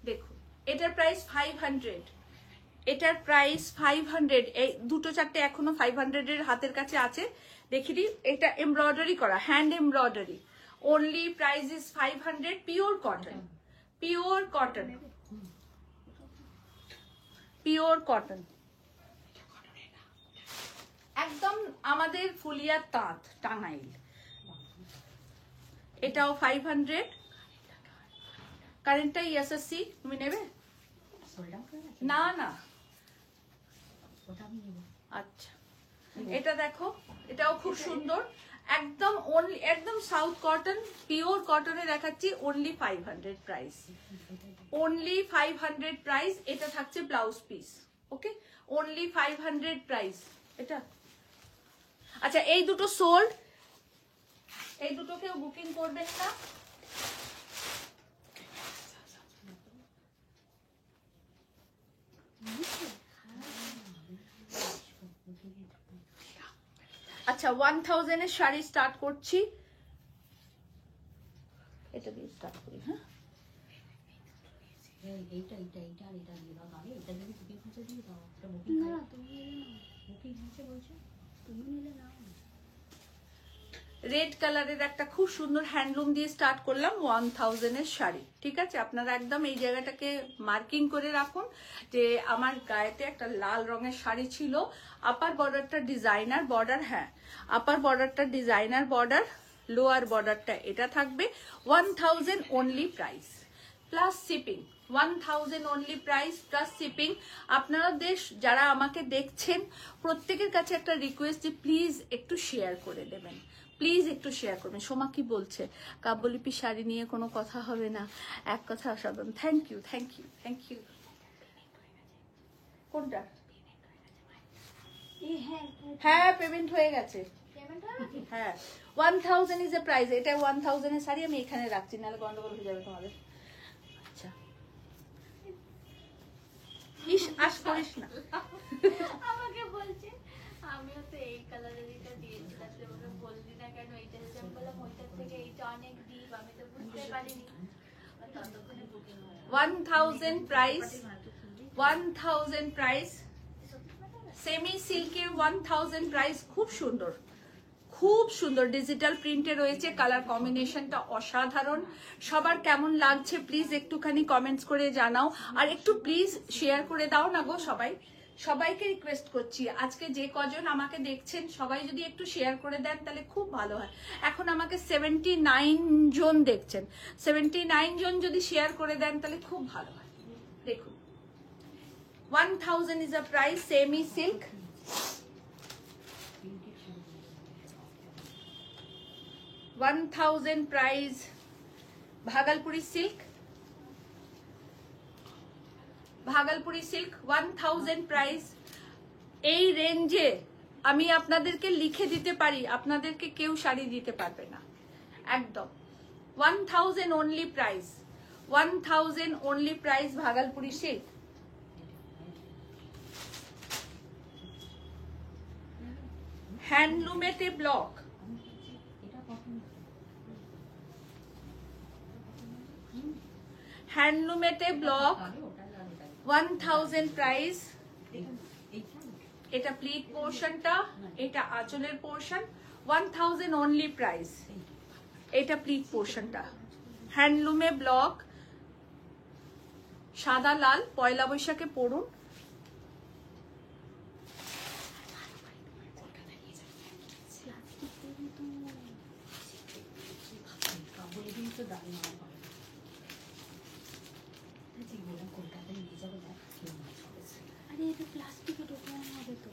A: দেখুন এটার প্রাইস 500, এটার প্রাইস 500। এই দুটো চারটে এখনো 500 এর হাতের কাছে আছে, দেখিয়ে দিই। এটা এমব্রয়ডারি করা, hand embroidery, only price is 500, pure cotton, pure cotton, pure cotton, একদম আমাদের ফুলিয়ার তাঁত টাঙ্গাইল। এটাও 500, কারেন্টটা এসএসসি, তুমি নেবে? না না, আচ্ছা এটা দেখো, এটাও খুব সুন্দর, একদম অনলি, একদম সাউথ কটন, পিওর কটনে দেখাচ্ছি, অনলি 500 প্রাইস, অনলি 500 প্রাইস। এটা থাকছে ব্লাউজ পিস, ওকে, অনলি 500 প্রাইস এটা। আচ্ছা এই দুটো সোল্ড, এই দুটো কেউ বুকিং করবেন না। আচ্ছা 1000 এর শাড়ি স্টার্ট করছি, এটা দিয়ে স্টার্ট করি। হ্যাঁ
D: এইটা এইটা এইটা আর এটা দিয়ে দাও, আরে এটা যদি বুকিং হচ্ছে দিয়ে দাও, এটা বুকিং না তুমি বুকিং হচ্ছে বলছো, তুমি নিলে না।
A: রেড কালারের একটা খুব সুন্দর হ্যান্ডলুম দিয়ে স্টার্ট করলাম 1000 এর শাড়ি। ঠিক আছে, আপনারা একদম এই জায়গাটাকে মার্কিং করে রাখুন যে আমার গায়েতে একটা লাল রঙের শাড়ি ছিল, আপার বর্ডারটা ডিজাইনার বর্ডার, হ্যাঁ আপার বর্ডারটা ডিজাইনার বর্ডার, লোয়ার বর্ডারটা এটা থাকবে। 1000 only price plus shipping, 1000 only price plus shipping. আপনারা যারা আমাকে দেখছেন প্রত্যেকের কাছে একটা রিকোয়েস্ট যে প্লিজ একটু শেয়ার করে দেবেন, প্লিজ একটু শেয়ার করবেন। সোমা কি বলছে, কাব্যলিপি শাড়ি নিয়ে কোনো কথা হবে না, এক কথা অসাধারণ। Thank you thank you thank you. কোনটা? হ্যাঁ পেমেন্ট হয়ে গেছে, হ্যাঁ 1000 ইজ এ প্রাইস। এটা 1000 এর শাড়ি আমি এখানে রাখছি, নাহলে গন্ডগোল হয়ে যাবে তোমাদের। আচ্ছা ইস আশ করিস না।
D: আমাকে বলছে আমিও তো এই কালারের এটা দিয়েছিলাম, তোমরা বললি না কেন এইটা? আমি বললাম ওইটার থেকে এইটা অনেক ডিপ, আমি তো বুঝতে পারিনি। ততক্ষণে বুকিং হয়
A: 1000 প্রাইস, 1000 প্রাইস। সেমি সিল্কের 1000 প্রাইস। খুব সুন্দর, খুব সুন্দর ডিজিটাল প্রিন্টে রয়েছে, কালার কম্বিনেশনটা অসাধারণ। সবার কেমন লাগছে প্লিজ একটুখানি কমেন্টস করে জানাও, আর একটু প্লিজ শেয়ার করে দাও না গো সবাই। সবাইকে রিকোয়েস্ট করছি, আজকে যে কজন আমাকে দেখছেন সবাই যদি একটু শেয়ার করে দেন তাহলে খুব ভালো হয়। এখন আমাকে 79 জন দেখছেন, 79 জন যদি শেয়ার করে দেন তাহলে খুব ভালো হয়। দেখুন 1000 is a price, semi silk, 1000 price, Bhagalpuri silk, Bhagalpuri silk 1000 price. এই রেঞ্জে আমি আপনাদেরকে লিখে দিতে পারি, আপনাদেরকে কেউ শাড়ি দিতে পারবে না একদম। 1000 only price, 1000 only price Bhagalpuri silk. হ্যান্ডলুমেতে ব্লক, হ্যান্ডলুমেতে ব্লক 1000 প্রাইস। এটা প্লিট পোর্শনটা, এটা আঁচলের পোর্শন, 1000 অনলি প্রাইস। এটা প্লিট পোর্শনটা, হ্যান্ডলুমে ব্লক, সাদা লাল, পয়লা বৈশাখে পরুন।
D: আরে এটা প্লাস্টিকের দোকান হবে তো।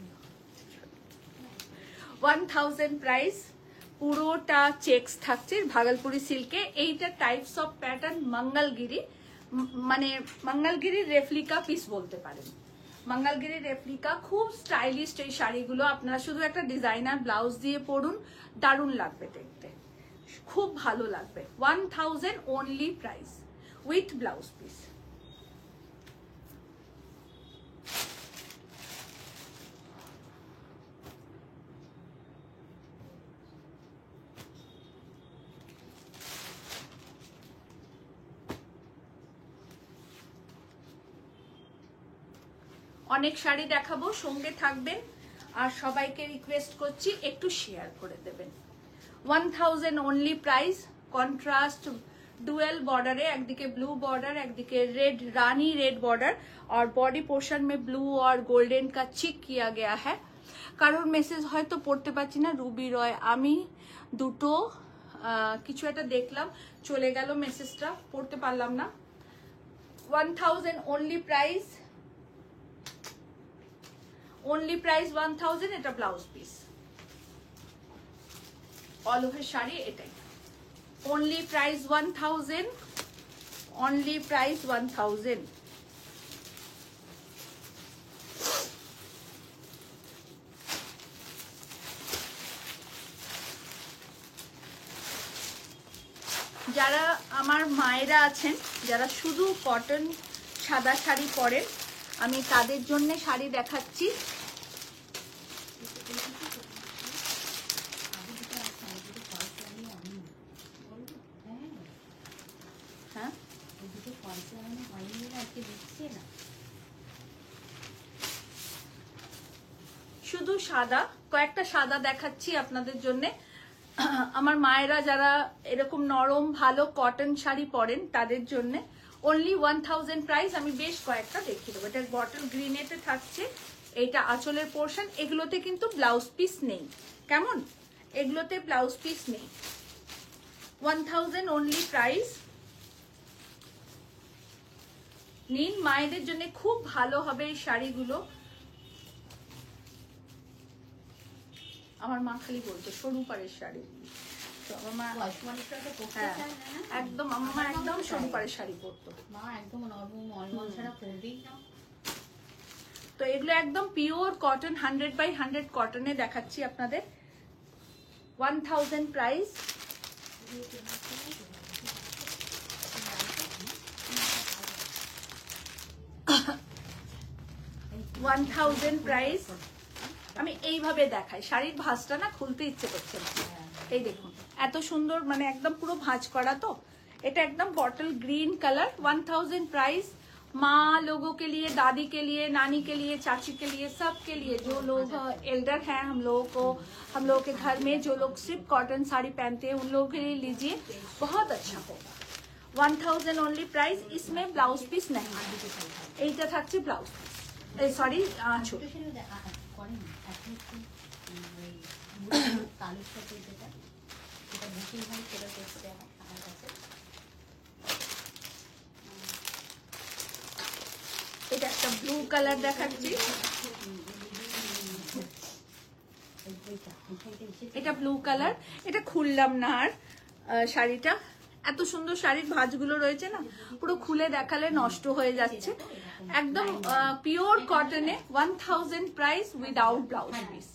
A: 1000 প্রাইস, পুরোটা চেকস থাকছে ভাগলপুরি সিল্কে। এইটা টাইপস অফ প্যাটার্ন মঙ্গলগিরি, মানে মঙ্গলগিরির রেপ্লিকা পিস বলতে পারেন। মঙ্গলগিরির রেপ্লিকা, খুব স্টাইলিশ এই শাড়িগুলো। আপনারা শুধু একটা ডিজাইনার ব্লাউজ দিয়ে পরুন, দারুণ লাগবে দেখতে, খুব ভালো লাগবে। 1000 only price with blouse piece. অনেক শাড়ি দেখাবো, সঙ্গে থাকবেন। আর সবাইকে রিকোয়েস্ট করছি একটু শেয়ার করে দেবেন। 1000 only price, contrast dual border है, একদিকে ব্লু বর্ডার, একদিকে रेड रानी रेड बॉर्डर, और बॉडी पोर्शन में ब्लू और गोल्डन का चिक किया गया है। কারোর মেসেজ হয়তো পড়তে পারছি না। রুবি রয়, আমি দুটো কিছু একটা দেখলাম, চলে গেল মেসেজটা, পড়তে পারলাম না। 1000 অনলি প্রাইস, অনলি প্রাইস 1000। এটা blouse piece, all over sari এটাই। Only price 1000, only price 1000। যারা আমার মায়েরা আছেন, যারা শুধু কটন সাদা শাড়ি পরেন, আমি তাদের জন্য শাড়ি দেখাচ্ছি। হ্যাঁ শুধু সাদা, কয়েকটা সাদা দেখাচ্ছি আপনাদের জন্য। আমার মায়েরা যারা এরকম নরম ভালো কটন শাড়ি পরেন তাদের জন্য অনলি 1000 প্রাইস। আমি বেশ কয়েকটা দেখিয়ে দেবো। এটা বটল গ্রিনেতে থাকছে, এইটা আঁচলের পোর্শন। এগুলোতে কিন্তু ব্লাউজ পিস নেই, কেমন? এগুলোতে ব্লাউজ পিস নেই। 1000 অনলি প্রাইস। নিন, মায়েদের জন্য খুব ভালো হবে এই শাড়িগুলো। আমার মা খালি বলতো সরু পাড়ের শাড়ি, তো আমার মা হ্যাঁ একদম, আমার মা একদম সরু পাড়ের শাড়ি পরতো। তো এগুলো একদম পিওর কটন, 100/100 কটনে দেখাচ্ছি আপনাদের। 1000 প্রাইস। 1000 প্রাইস। আমি এইভাবে দেখাই, শাড়ির ভাঁজটা না খুলতে ইচ্ছে করছে না। এই দেখুন এত সুন্দর, মানে একদম পুরো ভাঁজ করা। তো এটা एकदम बॉटल ग्रीन कलर। 1000 प्राइस। माँ लोगों के लिए, दादी के लिए, नानी के लिए, चाची के लिए, सब के लिए, जो लोग एल्डर हैं हम लोगों के घर में जो लोग सिर्फ कॉटन साड़ी पहनते हैं उन लोगों के लिए लीजिए, बहुत अच्छा होगा। 1000 ओनली प्राइस। इसमें ब्लाउज पीस नहीं, এইটা থাকছে ব্লাউজ পিস, সরি আঁচল। এটা একটা ব্লু কালার দেখাচ্ছি, এটা ব্লু কালার। এটা খুললাম না আর শাড়িটা, এত সুন্দর শাড়ির ভাঁজগুলো রয়েছে না, পুরো খুলে দেখালে নষ্ট হয়ে যাচ্ছে। একদম পিওর কটনে। 1000 প্রাইস উইদাউট ব্লাউজ পিস।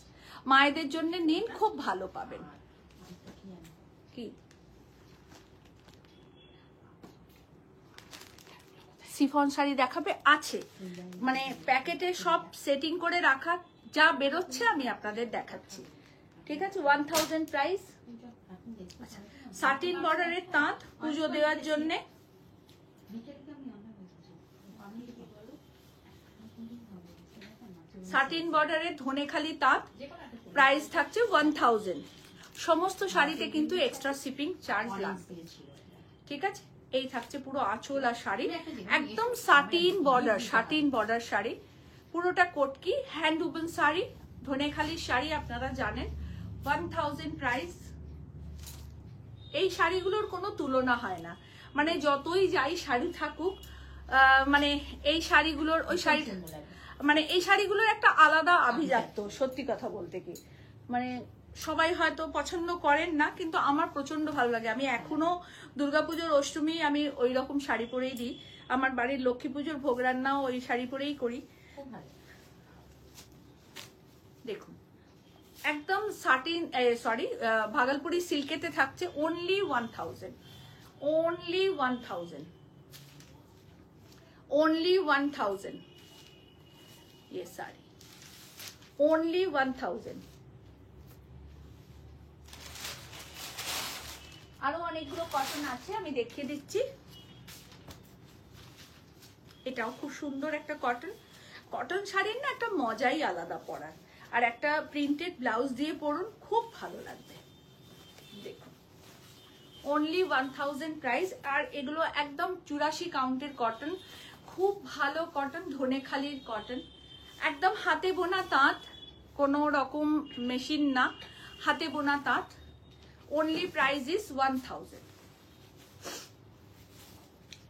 A: মায়েদের জন্য নিন, খুব ভালো পাবেন। কি সিফন শাড়ি দেখাবে? আছে, মানে প্যাকেটে সব সেটিং করে রাখা, যা বেরোচ্ছে আমি আপনাদের দেখাচ্ছি। ঠিক আছে, 1000 প্রাইস। সাটিন বর্ডারের তাঁত পুজো দেওয়ার জন্য। সাটিন বর্ডারের ধনেখালি তাঁত, প্রাইস থাকছে 1000। সমস্ত শাড়িতে কিন্তু এক্সট্রা শিপিং চার্জ লাগবে। ঠিক আছে, এই থাকছে পুরো আঁচল আর শাড়ি, একদম সাটিন বর্ডার শাড়ি, পুরোটা কোটকি, হ্যান্ড উবেন শাড়ি, ধনেখালির শাড়ি আপনারা জানেন। 1000 প্রাইস। এই শাড়িগুলোর কোনো তুলনা হয় না, মানে যতই যাই শাড়ি থাকুক, মানে এই শাড়িগুলোর ওই শাড়ি, মানে এই শাড়িগুলোর একটা আলাদা আভিজাত্য। সত্যি কথা বলতে কি, মানে সবাই হয়তো পছন্দ করেন না, কিন্তু আমার প্রচন্ড ভালো লাগে। আমি এখনো দুর্গাপুজোর অষ্টমী আমি ওই রকম শাড়ি পরেই দিই। আমার বাড়ির লক্ষ্মী পুজোর ভোগ রান্নাও ওই শাড়ি পরেই করি। দেখুন একদম সাটিন, সরি ভাগলপুরি সিল্কেতে থাকছে অনলি 1000, অনলি 1000, অনলি 1000। ये साड़ी ओनली 1000। আরো অনেকগুলো কটন আছে, আমি দেখিয়ে দিচ্ছি। এটাও খুব সুন্দর একটা কটন। কটন শাড়ির না একটা মজাই আলাদা পরার, আর একটা প্রিন্টেড ব্লাউজ দিয়ে পরুন, খুব ভালো লাগবে। দেখুন অনলি 1000 প্রাইস। আর এগুলো একদম 84 কাউন্টের কটন, খুব ভালো কটন, ধনেখালির কটন, একদম হাতে বোনা তাঁত, কোনো রকম মেশিন না, হাতে বোনা তাঁত। Only price is 1000।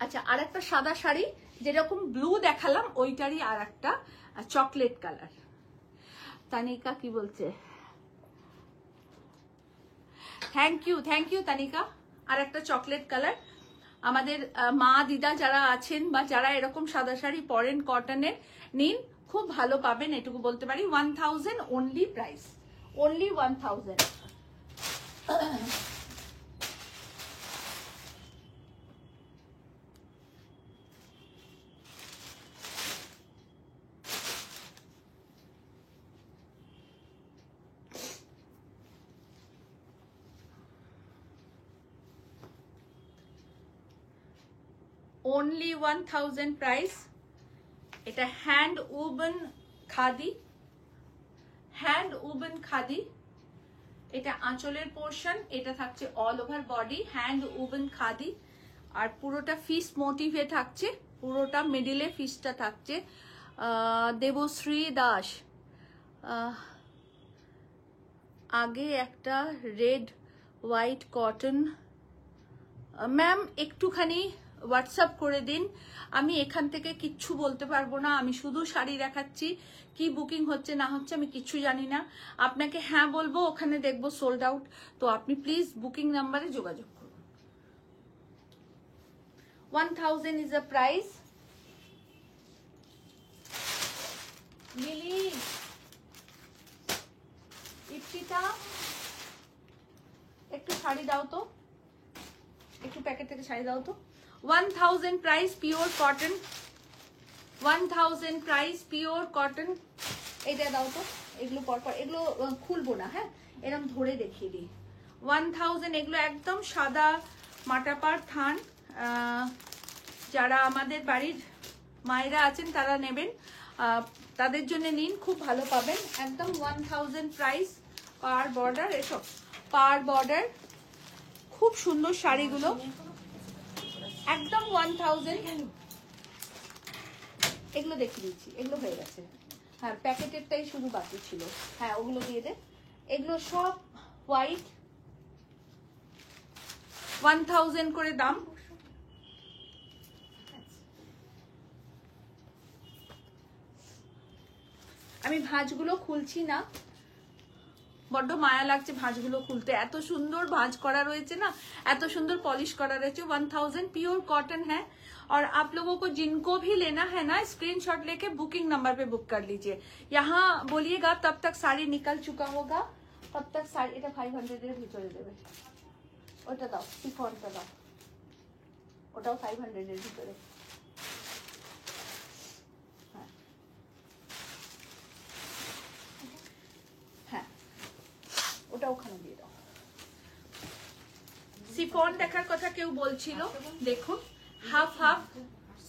A: আচ্ছা, আর একটা সাদা শাড়ি যেরকম ব্লু দেখালাম ওইটারই আর একটা চকলেট কালার। তানিকা কি বলছে? Thank you Tanika. আর একটা চকলেট কালার। আমাদের মা দিদা যারা আছেন বা যারা এরকম সাদা শাড়ি পরেন কটনের, নিন, খুব ভালো পাবেন, এটুকু বলতে পারি। 1000 only price, only 1000। only 1000 price. এটা hand woven khadi, hand woven khadi. এটা আঁচলের পোর্শন, এটা থাকছে all over body hand woven khadi, আর পুরোটা ফিস মোটিভে থাকছে, পুরোটা মিডিলে ফিসটা থাকছে। দেবশ্রী দাস, আগে একটা রেড হোয়াইট কটন ম্যাম একটুখানি হোয়াটসঅ্যাপ করে দিন, আমি এখান থেকে কিচ্ছু বলতে পারবো না, আমি শুধু শাড়ি দেখাচ্ছি, কি বুকিং হচ্ছে না হচ্ছে আমি কিচ্ছু জানি না। আপনাকে হ্যাঁ বলবো, ওখানে দেখবো সোল্ড আউট, তো আপনি প্লিজ বুকিং নাম্বারে যোগাযোগ করুন। 1000 is the price। Lily, Ipsita একটু শাড়ি দাও তো, একটু প্যাকেট থেকে শাড়ি দাও তো। 1000 price pure cotton, 1000 price pure cotton. এটা দাও তো, এগুলো পরপর, এগুলো খুলবো না, হ্যাঁ এরকম ধরে দেখিয়ে দিই। 1000, এগুলো একদম সাদা মাটাপার থান। যারা আমাদের বাড়ির মায়েরা আছেন তারা নেবেন, তাদের জন্য নিন, খুব ভালো পাবেন একদম। 1000 প্রাইস পার বর্ডার, এসব পার বর্ডার, খুব সুন্দর শাড়িগুলো একদম 1000। এগুলো দেখিয়ে দিচ্ছি, এগুলো হয়ে গেছে, হ্যাঁ প্যাকেটেরটাই শুধু বাকি ছিল, হ্যাঁ ওগুলো দিয়ে দে। এগুলো সব হোয়াইট, 1000 করে দাম। আমি ভাঁজগুলো খুলছি না, বড্ড মায়া লাগছে ভাঁজগুলো খুলতে, এত সুন্দর ভাঁজ করা রয়েছে না, এত সুন্দর पॉलिश करा रहे। 1000 प्योर कॉटन है, और आप लोगों को जिनको भी लेना है ना स्क्रीनशॉट लेके बुकिंग नंबर पे बुक कर लीजिए। यहाँ बोलिएगा तब तक साड़ी निकल चुका होगा, तब तक साड़ी। এটা 500 এর ভিতরে দেবে, ওটা দাও, শিফনটা দাও, ওটাও 500 এর ভিতরে। হ্যাঁ ওটা ওখানে দিয়ে দাও। সিফন দেখার কথা কেউ বলছিল, দেখুন হাফ হাফ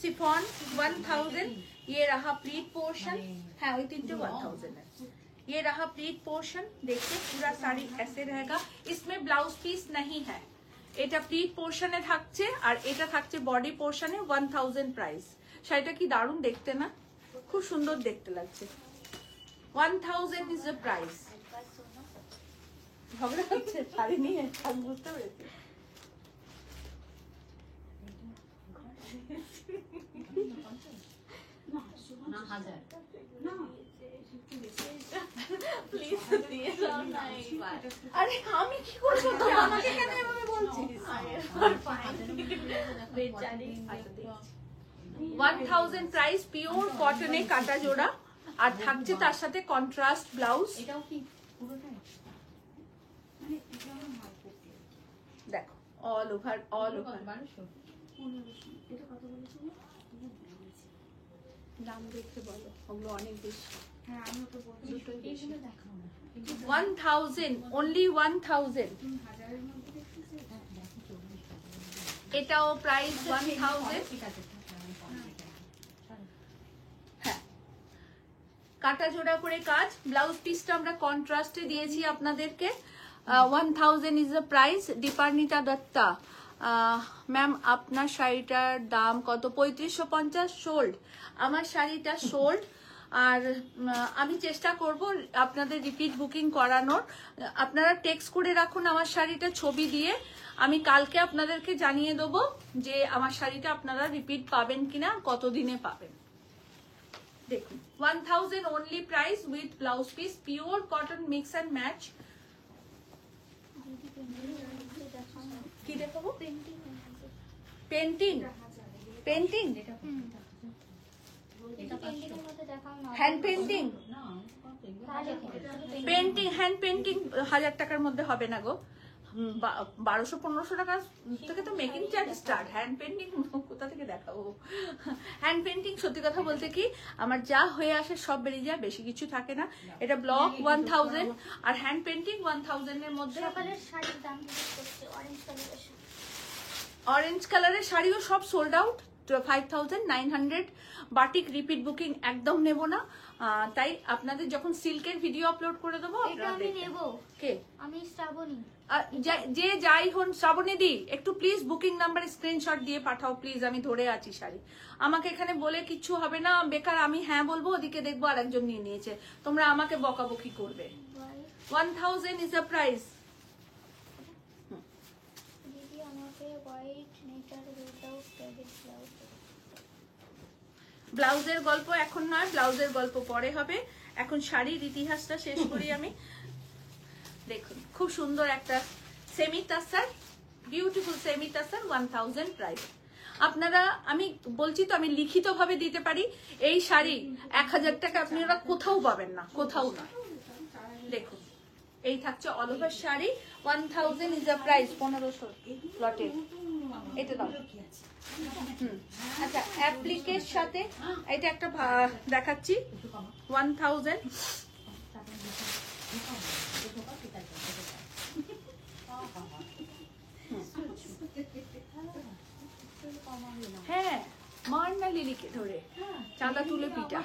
A: सिफॉन 1000। ये रहा प्लीट पोर्शन, है वही 3 1000 है। ये रहा प्लीट पोर्शन, देखिए पूरा साड़ी ऐसे रहेगा, इसमें ब्लाउज पीस नहीं है। এটা প্লিট পোর্শনে থাকছে আর এটা থাকছে বডি পোর্শনে। 1000 প্রাইস। শাড়িটা কি দারুণ দেখতে না, খুব সুন্দর দেখতে লাগছে। 1000 ইজ দ্য প্রাইস। ঝগড়া হচ্ছে শাড়ি নিয়ে, আমি বুঝতে পেরেছি। আরে আমি কি করবো, তুই আমাকে কেন এভাবে বলছিস? 1000 প্রাইস পিওর কটনে কাটা জোড়া, আর থাকছে তার সাথে কন্ট্রাস্ট ব্লাউজ।
C: এটাও কি পুরোটাই?
A: দেখো অল ওভার, অল ওভার।
C: 1200। এটা কত বলেছিল?
A: দাম দেখতে বলো, ওগুলো অনেক বেশি।
B: হ্যাঁ আমি তো বলছি
C: এইগুলো দেখাও না।
A: 1000, only 1000।
B: হাজারের মধ্যে দেখতেছি।
C: হ্যাঁ দেখো 40
A: এটাও প্রাইস 1000।
C: ঠিক আছে, আমি কম
A: হ্যাঁ কাটা জোড়া করে কাজ। ব্লাউজ পিসটা আমরা কন্ট্রাস্টে দিয়েছি আপনাদেরকে। 1000 is the price. Dipanwita Dutta, ma'am আপনার শাড়িটার দাম কত? 3550 সোল্ড। আমার শাড়িটা সোল্ড, আর আমি চেষ্টা করব আপনাদের রিপিট বুকিং করানোর। আপনারা টেক্সট করে রাখুন আমার শাড়িটা ছবি দিয়ে, আমি কালকে আপনাদেরকে জানিয়ে দেবো যে আমার শাড়িটা আপনারা রিপিট পাবেন কিনা, কতদিনে পাবেন। দেখুন 1000 only price with blouse piece, pure cotton mix and match। কি দেখাবো? Painting, painting, hand painting. Painting, hand painting 1000 টাকার মধ্যে হবে না গো, 1200-1500 টাকা থেকে তো making charge start. Hand painting কোথা থেকে দেখাবো? হ্যান্ড পেন্টিং সত্যি কথা বলতে কি আমার যা হয়ে আসে সব বেরিয়ে যায়, বেশি কিছু থাকে না। এটা ব্লক 1000, আর হ্যান্ড পেন্টিং 1000 এর মধ্যে।
D: সকালের শাড়ির দাম জিজ্ঞেস করছে, অরেঞ্জ কালারের শাড়ি।
A: অরেঞ্জ কালারের শাড়িও সব sold out, 5900 batik repeat booking একদম নেব না, তাই আপনাদের যখন সিল্কের ভিডিও আপলোড করে দেবো
D: এটা
A: আপনারা
D: আমি
A: দেখবেন।
D: নেব,
A: কে?
D: আমি শ্রাবণী।
A: যে যাই হন, শ্রাবণী দি একটু প্লিজ বুকিং নাম্বার স্ক্রিনশট দিয়ে পাঠাও প্লিজ, আমি ধরে আছি শাড়ি। আমাকে এখানে বলে কিচ্ছু হবে না, বেকার আমি হ্যাঁ বলবো, ওদিকে দেখবো আরেকজন নিয়ে নিয়েছে, তোমরা আমাকে বকাবকি করবে। 1000 ইজ দ্য প্রাইস।
D: দিদি আমাকে white nature without padded blouse.
A: ব্লাউজের গল্প এখন নয়, ব্লাউজের গল্প পরে হবে, এখন শাড়ির ইতিহাসটা শেষ করি আমি। দেখুন খুব সুন্দর একটা সেমি তাসার, বিউটিফুল সেমি তাসার, 1000 প্রাইস। আপনারা, আমি বলছি তো আমি লিখিত ভাবে দিতে পারি, এই শাড়ি 1000 টাকা আপনারা কোথাও পাবেন না, কোথাও না। দেখুন এই থাকছে all over sari, 1000 is a price, 1500 লটের। এটা দাও। আচ্ছা অ্যাপ্লিকের সাথে এটা একটা দেখাচ্ছি, 1000। হ্যাঁ মার না লিলিকে ধরে চাঁদা তুলে পিটা।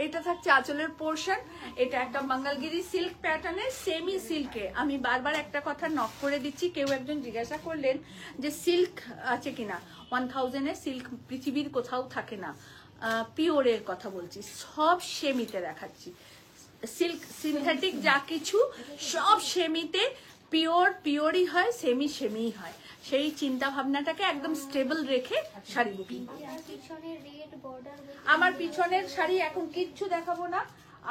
A: এটা থাকছে আঁচলের পোর্শন, এটা একটা মঙ্গলগিরি সিল্ক প্যাটার্নের, সেমি সিল্কে। আমি বারবার একটা কথা নক করে দিচ্ছি, কেউ একজন জিজ্ঞাসা করলেন যে সিল্ক আছে কিনা। 1000 এর সিল্ক পৃথিবীর কোথাও থাকে না, পিওরের কথা বলছি, সব সেমিতে দেখাচ্ছি। সিল্ক সিনথেটিক যা কিছু সব সেমিতে, পিওর পিওরই হয়, সেমি সেমিই হয়। সেই চিন্তা ভাবনাটাকে একদম স্টেবল রেখে শাড়ি বুকিং। আমার পিছনের শাড়ি এখন কিচ্ছু দেখাবো না,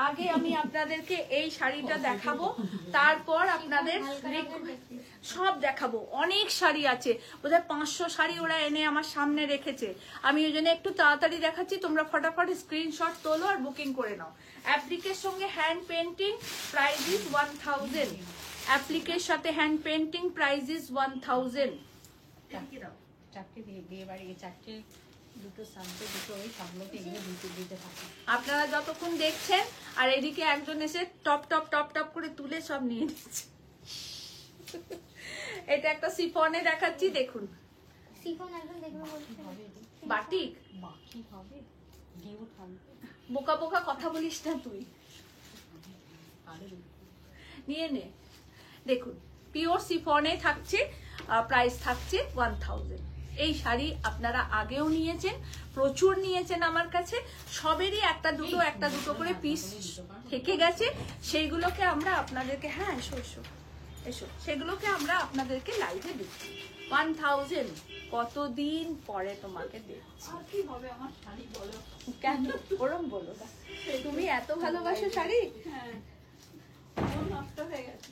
A: আগে আমি আপনাদেরকে এই শাড়িটা দেখাবো, তারপর আপনাদের সব দেখাবো। অনেক শাড়ি আছে, বোধহয় 500 শাড়ি ওরা এনে আমার সামনে রেখেছে, আমি ওই জন্য একটু তাড়াতাড়ি দেখাচ্ছি, তোমরা ফটাফট স্ক্রিনশট তোলো আর বুকিং করে নাও। অ্যাপ্লিকের সঙ্গে হ্যান্ড পেন্টিং, প্রাইস ইজ 1000। অ্যাপ্লিকের সাথে হ্যান্ড পেন্টিং, প্রাইস ইজ 1000।
B: চারটে বিয়ে বাড়ি, চারটে দুটো সাবজেক্ট, দুটো ওই সবগুলোকে এগুলো দিতে থাকে।
A: আপনারা যতক্ষণ দেখছেন আর এদিকে একজন এসে টপ টপ টপ টপ করে তুলে সব নিয়ে নিচ্ছে। এটা একটা সিফনে দেখাচ্ছি, দেখুন
D: সিফন একদম দেখবে বলছে
A: বাটিক।
B: বাকি হবে গিফট হবে,
A: বোকা বোকা কথা বলিস না তুই, নিয়ে নে। দেখুন পিওর সিফনে থাকছে, প্রাইস থাকছে 1000। এই শাড়ি আপনারা আগেও নিয়েছেন, প্রচুর নিয়েছেন আমার কাছে, সবেরই একটা দুটো করে পিস থেকে গেছে, সেইগুলোকে আমরা আপনাদেরকে, হ্যাঁ এসো এসো এসো, সেগুলোকে আমরা আপনাদেরকে লাইভে দিচ্ছি। 1000 কতদিন পরে তোমাকে দেখছি।
C: কি হবে আমার শাড়ি বলো?
A: কেন ওরম বলো না, তুমি এত ভালোবাসো শাড়ি।
C: হ্যাঁ নষ্ট হয়ে গেছে।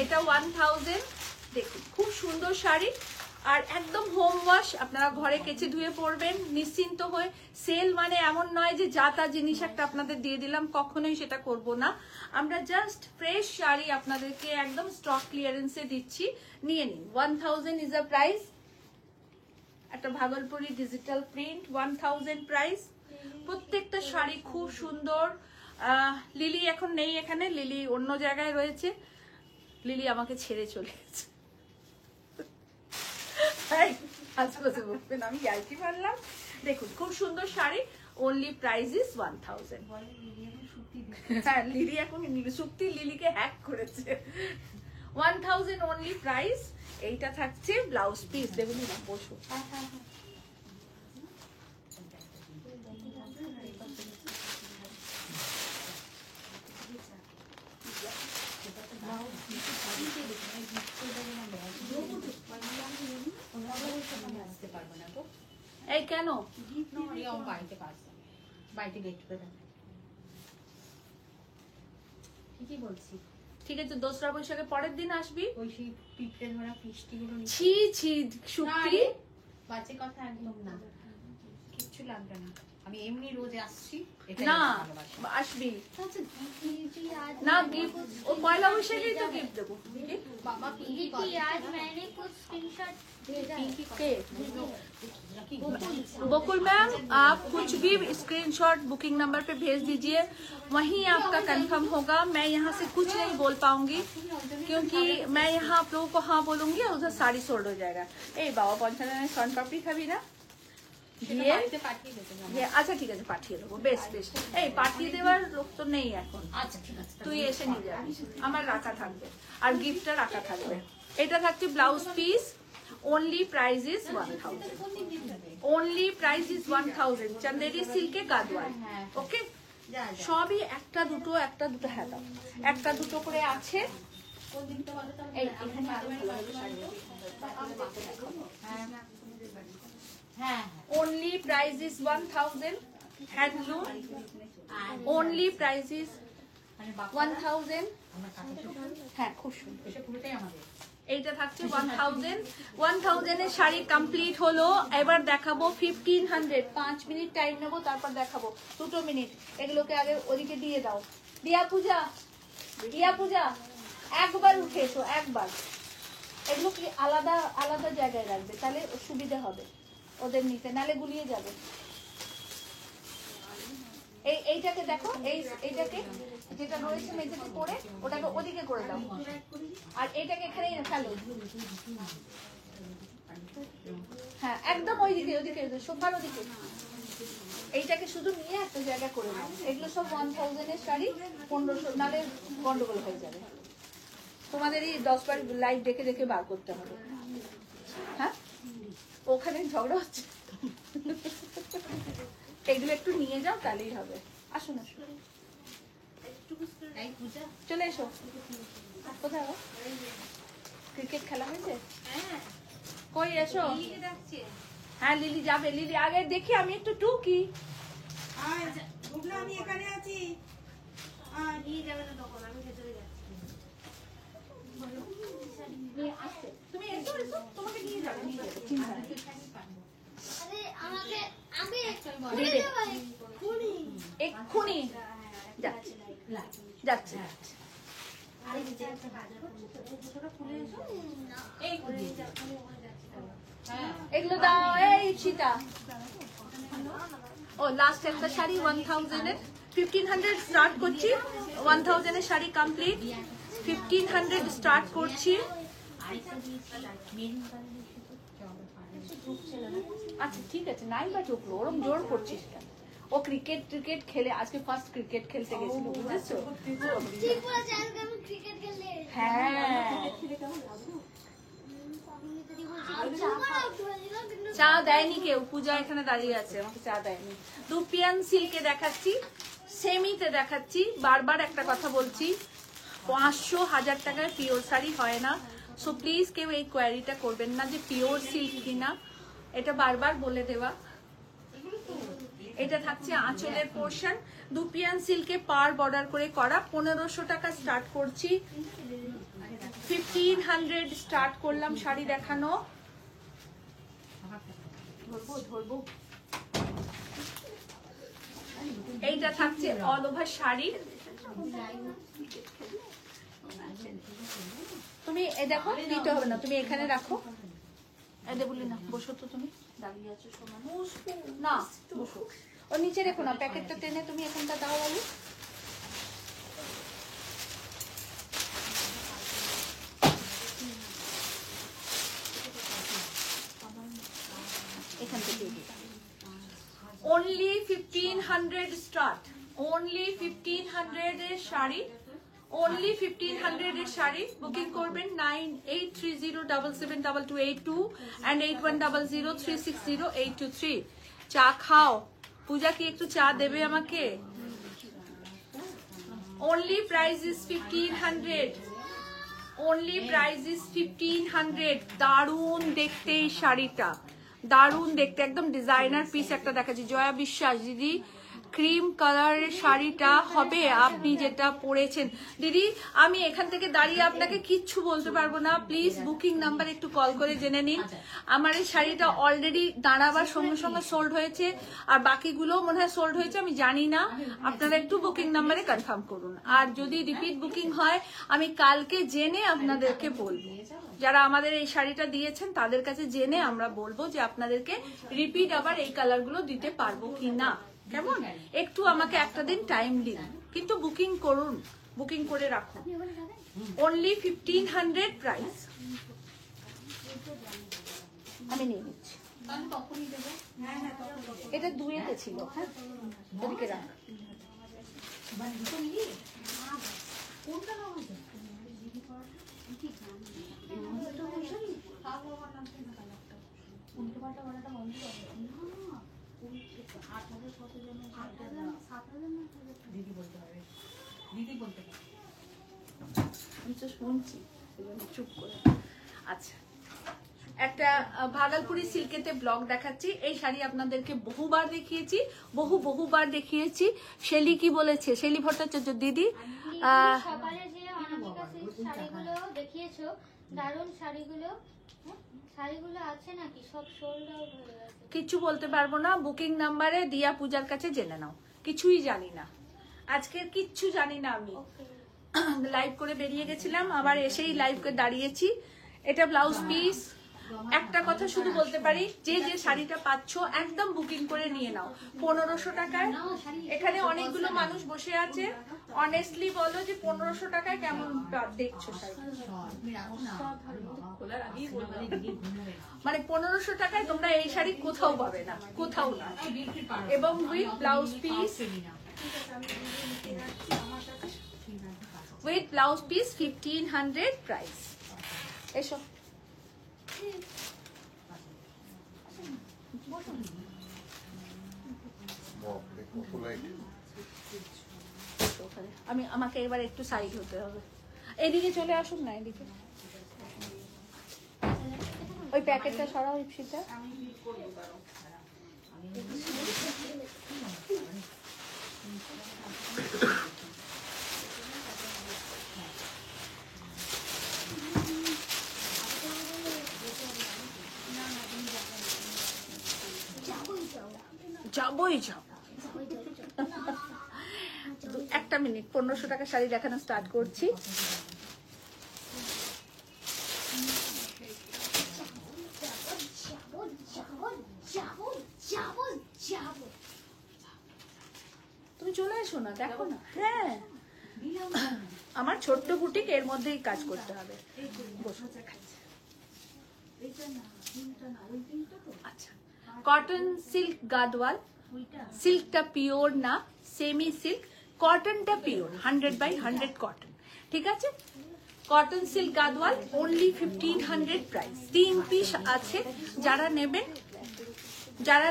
A: এটা 1000। দেখুন খুব সুন্দর শাড়ি, আর একদম হোম ওয়াশ, আপনারা ঘরে কেচে ধুয়ে পরবেন নিশ্চিন্ত হয়ে। সেল মানে এমন নয় যে যা তা জিনিস একটা আপনাদের দিয়ে দিলাম, কখনোই সেটা করব না। আমরা জাস্ট ফ্রেশ শাড়ি আপনাদেরকে একদম স্টক ক্লিয়ারেন্সে দিচ্ছি, নিয়ে নিন। 1000 ইজ আ প্রাইস। একটা ভাগলপুরি ডিজিটাল প্রিন্ট, 1000 প্রাইস। প্রত্যেকটা শাড়ি খুব সুন্দর। লিলি এখন নেই এখানে, লিলি অন্য জায়গায় রয়েছে, লিলি আমাকে ছেড়ে চলে গেছে। আজকে বলবেন আমি ইয়ার্কি মারলাম। দেখুন খুব সুন্দর শাড়ি, অনলি প্রাইস ইজ 1000। হ্যাঁ লিলি এখন সুক্তি লিলিকে হ্যাক করেছে। 1000 অনলি প্রাইস। এইটা থাকছে ব্লাউজ পিস, দেখুন না, বসো। এই কেন
B: ঠিকই বলছি,
A: ঠিক আছে, দোসরা বৈশাখে পরের দিন আসবি।
B: ওই সেই পিঁপড়ে ধরা ফিস্টি গুলো
A: ছি ছি সুক্তি,
B: বাজে কথা একদম না, কিচ্ছু লাগবে না, আমি এমনি রোজ আসছি।
A: না আসবি
D: আচ্ছা দিদি আজ
A: না, গিফট ও পয়লা বৈশাখেই তো গিফট দেবো।
D: दीदी आज मैंने कुछ स्क्रीनशॉट भेजा है।
A: बकुल मैम, आप कुछ भी स्क्रीनशॉट बुकिंग नंबर पे भेज दीजिए, वहीं आपका कंफर्म होगा। मैं यहाँ से कुछ नहीं बोल पाऊंगी क्योंकि मैं यहाँ आप लोगों को हाँ बोलूंगी और उधर साड़ी सोल्ड हो जाएगा। ए बाबा পঞ্চান্ন সন পাপড়ি খাবি না? দিয়ে আচ্ছা ঠিক আছে, পাঠিয়ে দেবো। বেশ বেশ, এই পাঠিয়ে দেওয়ার লোক তো নেই এখন। আচ্ছা ঠিক আছে, তুই এসে নিয়ে যাবি, আমার রাখা থাকবে আর গিফটটা রাখা থাকবে। এটা থাকছে blouse piece, only price is 1000, only price is 1000 Chanderi সিল্কে গাদওয়াল। ওকে, সবই একটা দুটো হ্যাঁ দাও, একটা দুটো করে আছে। এই এখানে আরো ভালো ভালো শাড়ি হ্যাঁ, only price is 1000 handloom, only price is 1000। হ্যাঁ খুব সুন্দর, এইটা থাকছে 1000 এর শাড়ি কমপ্লিট হলো। এবার দেখাবো 1500, 5 মিনিট টাইম নেবো, তারপর দেখাবো 2 মিনিট। এগুলোকে আগে ওদিকে দিয়ে দাও। দিয়া পূজা একবার উঠে এসো, একবার। এগুলো কি আলাদা আলাদা জায়গায় রাখবে, তাহলে সুবিধা হবে ওদের নিতে, নালে গুলিয়ে যাবে। এইটাকে দেখো, এইটাকে যেটা রয়েছে মেঝেতে পড়ে ওটাকে ওদিকে করে দাও, আর এটাকে এখানেই ফেলো। হ্যাঁ একদম ওইদিকে সোফার ওদিকে। এইটাকে শুধু নিয়ে একটা জায়গা করে দাও। এগুলো সব 1000 এর শাড়ি, 1500 নালে গন্ডগোল হয়ে যাবে। তোমাদেরই 10 বার লাইভ দেখে দেখে বার করতে হবে। হ্যাঁ ওখানে ঝগড়া হচ্ছে, এগুলো একটু নিয়ে যাও তাহলেই হবে। আসুন চলে এসো। কোথায় ক্রিকেট খেলা হয়েছে? কই এসো। হ্যাঁ লিলি যাবে, লিলি আগে দেখি, আমি একটু টুকি।
B: আমি এখানে আছি।
A: তুমি এসো, তোমাকে নিয়ে যাবে। এক্ষুনি যাচ্ছে। এগুলো দাও। এই সীতা, ও লাস্ট একটা শাড়ি 1000 এর, 1500 স্টার্ট করছি। 1000 এর শাড়ি কমপ্লিট, 1500 স্টার্ট করছি। আচ্ছা ঠিক আছে, নাই বা ঢুকলো, ওরম জোর করছিস কেন? ও ক্রিকেট খেলে, আজকে ফার্স্ট ক্রিকেট খেলতে গেছিল, বুঝেছো? হ্যাঁ চা দেয়নি কেউ, পূজা এখানে দাঁড়িয়ে আছে, আমাকে চা দেয়নি। দুপিয়ান সিল্কে দেখাচ্ছি, সেমিতে দেখাচ্ছি। বারবার একটা কথা বলছি, 500-1000 টাকায় পিওর শাড়ি হয় না। সো প্লিজ কেউ এই কোয়ারিটা করবেন না যে পিওর সিল্ক কিনা, এটা বারবার বলে দেওয়া। এটা থাকছে আঁচলের পোর্শন, দুপিয়ান সিল্কে পার বর্ডার করে করা। 1500 টাকা স্টার্ট করছি, 1500 স্টার্ট করলাম শাড়ি দেখানো। ধরবো। এইটা থাকছে অল ওভার শাড়ি। তুমি এ দেখো, দিতে হবে না, তুমি এখানে রাখো। এদের বলি না, বসো তো, তুমি দাঁড়িয়ে আছো সময় না, বসো। ও নিচে রেখো না, প্যাকেটটা টেনে তুমি এখানটা দাও। আলু এখান থেকে only 1500 স্টার্ট, only 1500 এর শাড়ি, only 1500 এর শাড়ি। বুকিং করবেন 9830772282 and 8100360823। চা খাও। পূজা কি একটু চা দেবে আমাকে? only price is 1500, only price is 1500। দারুণ দেখতে এই শাড়িটা, দারুণ দেখতে, একদম ডিজাইনার পিস একটা দেখাচ্ছি। জয়া বিশ্বাস দিদি ক্রিম কালারের শাড়িটা হবে আপনি যেটা পরেছেন। দিদি আমি এখান থেকে দাঁড়িয়ে আপনাকে কিচ্ছু বলতে পারবো না, প্লিজ বুকিং নাম্বার একটু কল করে জেনে নিন। আমার এই শাড়িটা অলরেডি দাঁড়াবার সঙ্গে সঙ্গে সোল্ড হয়েছে, আর বাকিগুলো মনে হয় সোল্ড হয়েছে, আমি জানি না। আপনারা একটু বুকিং নাম্বারে কনফার্ম করুন, আর যদি রিপিট বুকিং হয় আমি কালকে জেনে আপনাদেরকে বলবো। যারা আমাদের এই শাড়িটা দিয়েছেন তাদের কাছে জেনে আমরা বলবো যে আপনাদেরকে রিপিট আবার এই কালারগুলো দিতে পারবো কি না। কেমন, একটু আমাকে একটা দিন টাইম দিন, কিন্তু বুকিং করুন, বুকিং করে রাখুন। Only 1500 price.
C: আমি নিয়ে নিচ্ছি। এটা দুয়েতে ছিল, হ্যাঁ ওদিকে রাখ। আমি তো শুনছি, চুপ করে। আচ্ছা, একটা ভাগলপুরি সিল্কেতে ব্লগ দেখাচ্ছি। এই শাড়ি আপনাদেরকে বহুবার দেখিয়েছি, বহুবার দেখিয়েছি। শেলি কি বলেছে, শেলি ভট্টাচার্য দিদি,
D: সকালে যে অনামিকা সিল্ক শাড়িগুলো দেখিয়েছো, দারুণ শাড়িগুলো, শাড়িগুলো আছে নাকি? সব সোল্ড আউট হয়ে গেছে।
A: কিছু বলতে পারবো না, বুকিং নাম্বারে দিয়া পূজার কাছে জেনে নাও। কিছুই জানি না, আজকের কিচ্ছু জানি না। আমি লাইভ করে বেরিয়ে গেছিলাম, আবার এসেই লাইভ করে দাঁড়িয়েছি। এটা ব্লাউজ পিস। একটা কথা শুধু বলতে পারি, যে যে শাড়িটা পাচ্ছ একদম বুকিং করে নিয়ে নাও। 1500 টাকায় এখানে অনেকগুলো মানুষ বসে আছে। অনেস্টলি বলো যে 1500 টাকায় কেমন দেখছো শাড়ি? মানে 1500 টাকায় তোমরা এই শাড়ি কোথাও পাবে না, কোথাও না। এবং with blouse piece, with blouse piece 1500 price. এসো আমাকে এবার একটু সাইড হতে হবে। এদিকে চলে আসুন না, এদিকে ওই প্যাকেটটা সরাও ইপসিটা। যাবই যাব। একটা মিনিট, 1500 টাকা শাড়ি দেখানো স্টার্ট করছি। তুমি চলে এসো না, দেখো না। হ্যাঁ, আমার ছোট্ট বুটিক, এর মধ্যেই কাজ করতে হবে। আচ্ছা, কটন সিল্ক গাদওয়াল। সিল্কটা পিওর না, সেমি সিল্ক। কটনটা পিওর, 100/100 কটন। ঠিক আছে, cotton silk Gadwal, only 1500 price. 3 piece আছে, যারা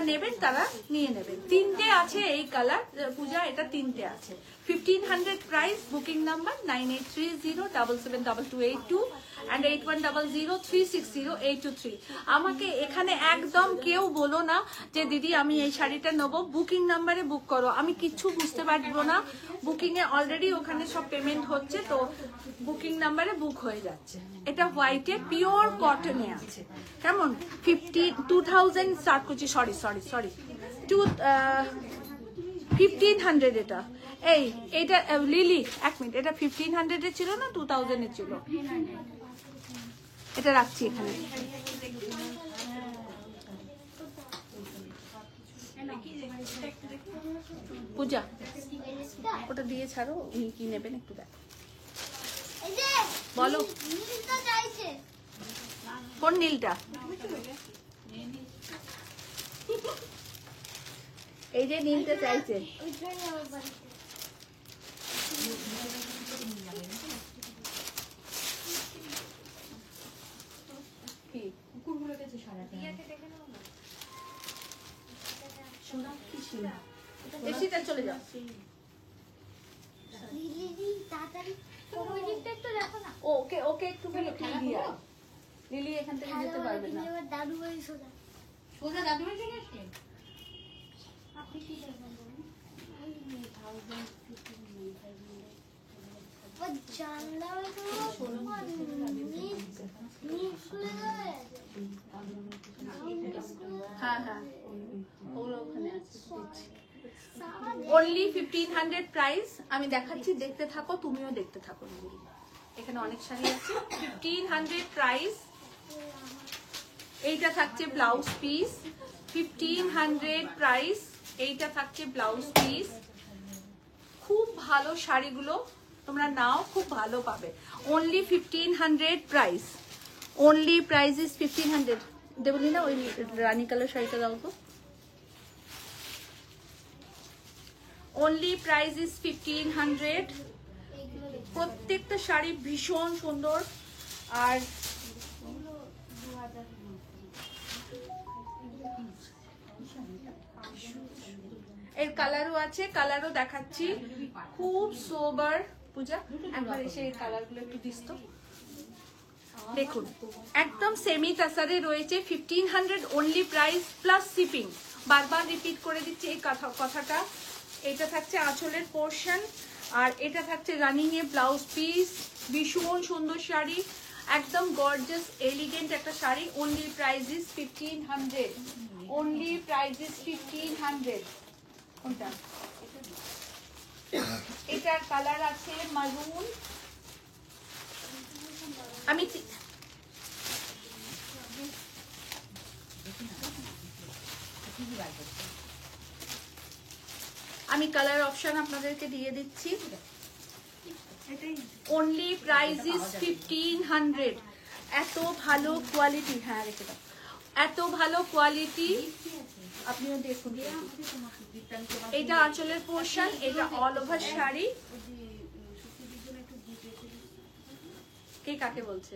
A: নেবেন তারা নিয়ে নেবেন। 3টে আছে এই কালার, পূজা এটা 3টে আছে। 1500 প্রাইস। Booking number 9830772282 and 8100360823। আমাকে এখানে একদম কেউ বলো না যে দিদি আমি এই শাড়িটা নেবো, বুকিং নাম্বারে বুক করো। আমি কিচ্ছু বুঝতে পারবো না। বুকিং এ অলরেডি ওখানে সব পেমেন্ট হচ্ছে, তো বুকিং নাম্বারে বুক হয়ে যাচ্ছে। এটা হোয়াইটে পিওর কটনে আছে। কেমন? 2000 স্টার্ট করছি। সরি 1500 এটা। এইটা লিলি, এক মিনিট, এটা 1500 এ ছিল না 2000 এ ছিল? এটা রাখছি এখানে। পূজা ওটা দিয়ে ছাড়ো, উনি কি নেবেন একটু দেখো। বলো কোন নীলটা? এই যে নীলটা চাইছে। এসিটা চলে যাও। ওকে ওকে একটু বলে দিয়ে লিলি এখান থেকে যেতে পারবে না।
D: দাদু ভাই সোজা দাদু ভাই চলে আসছে। আপনি কি দেখবেন?
C: হ্যাঁ হ্যাঁ ওগুলো ওখানে আছে, দেখছি। Only 1500 price. আমি দেখাচ্ছি, দেখতে থাকো, তুমিও দেখতে থাকো। এখানে অনেক শাড়ি আছে। 1500 প্রাইস। এইটা থাকছে ব্লাউজ পিস। 1500 প্রাইস। এইটা থাকছে ব্লাউজ পিস। খুব ভালো শাড়িগুলো, তোমরা নাও, খুব ভালো পাবে। Only 1500 price. Only price is 1500। Deoli না ওই রানী কালার শাড়িটা দাও তো। Only price is 1500। প্রত্যেকটা শাড়ি ভীষণ সুন্দর। আর এর কালারও আছে, কালারও দেখাচ্ছি। খুব সোবার। পূজা একবার এসে এই কালারগুলো একটু দিস তো। দেখুন একদম সেমি টাসারে রয়েছে। 1500 অনলি প্রাইস প্লাস শিপিং। বারবার রিপিট করে দিচ্ছি এই কথাটা। এটা থাকছে আঁচলের পোর্শন, আর এটা থাকছে রানিং এ ব্লাউজ পিস। ভীষণ সুন্দর শাড়ি, একদম গর্জিয়াস এলিগেন্ট একটা sari. Only price is 1500। Only price is 1500। কোনটা? এটার কালার আছে মারুন। আমি কালার অপশন আপনাদেরকে দিয়ে দিচ্ছি। Only price is 1500। এত ভালো কোয়ালিটি। হ্যাঁ রেখে দাও। এত ভালো কোয়ালিটি, আপনিও দেখুন। এটা আঁচলের পোর্শন, এটা অল ওভার শাড়ি। কে কাকে বলছে?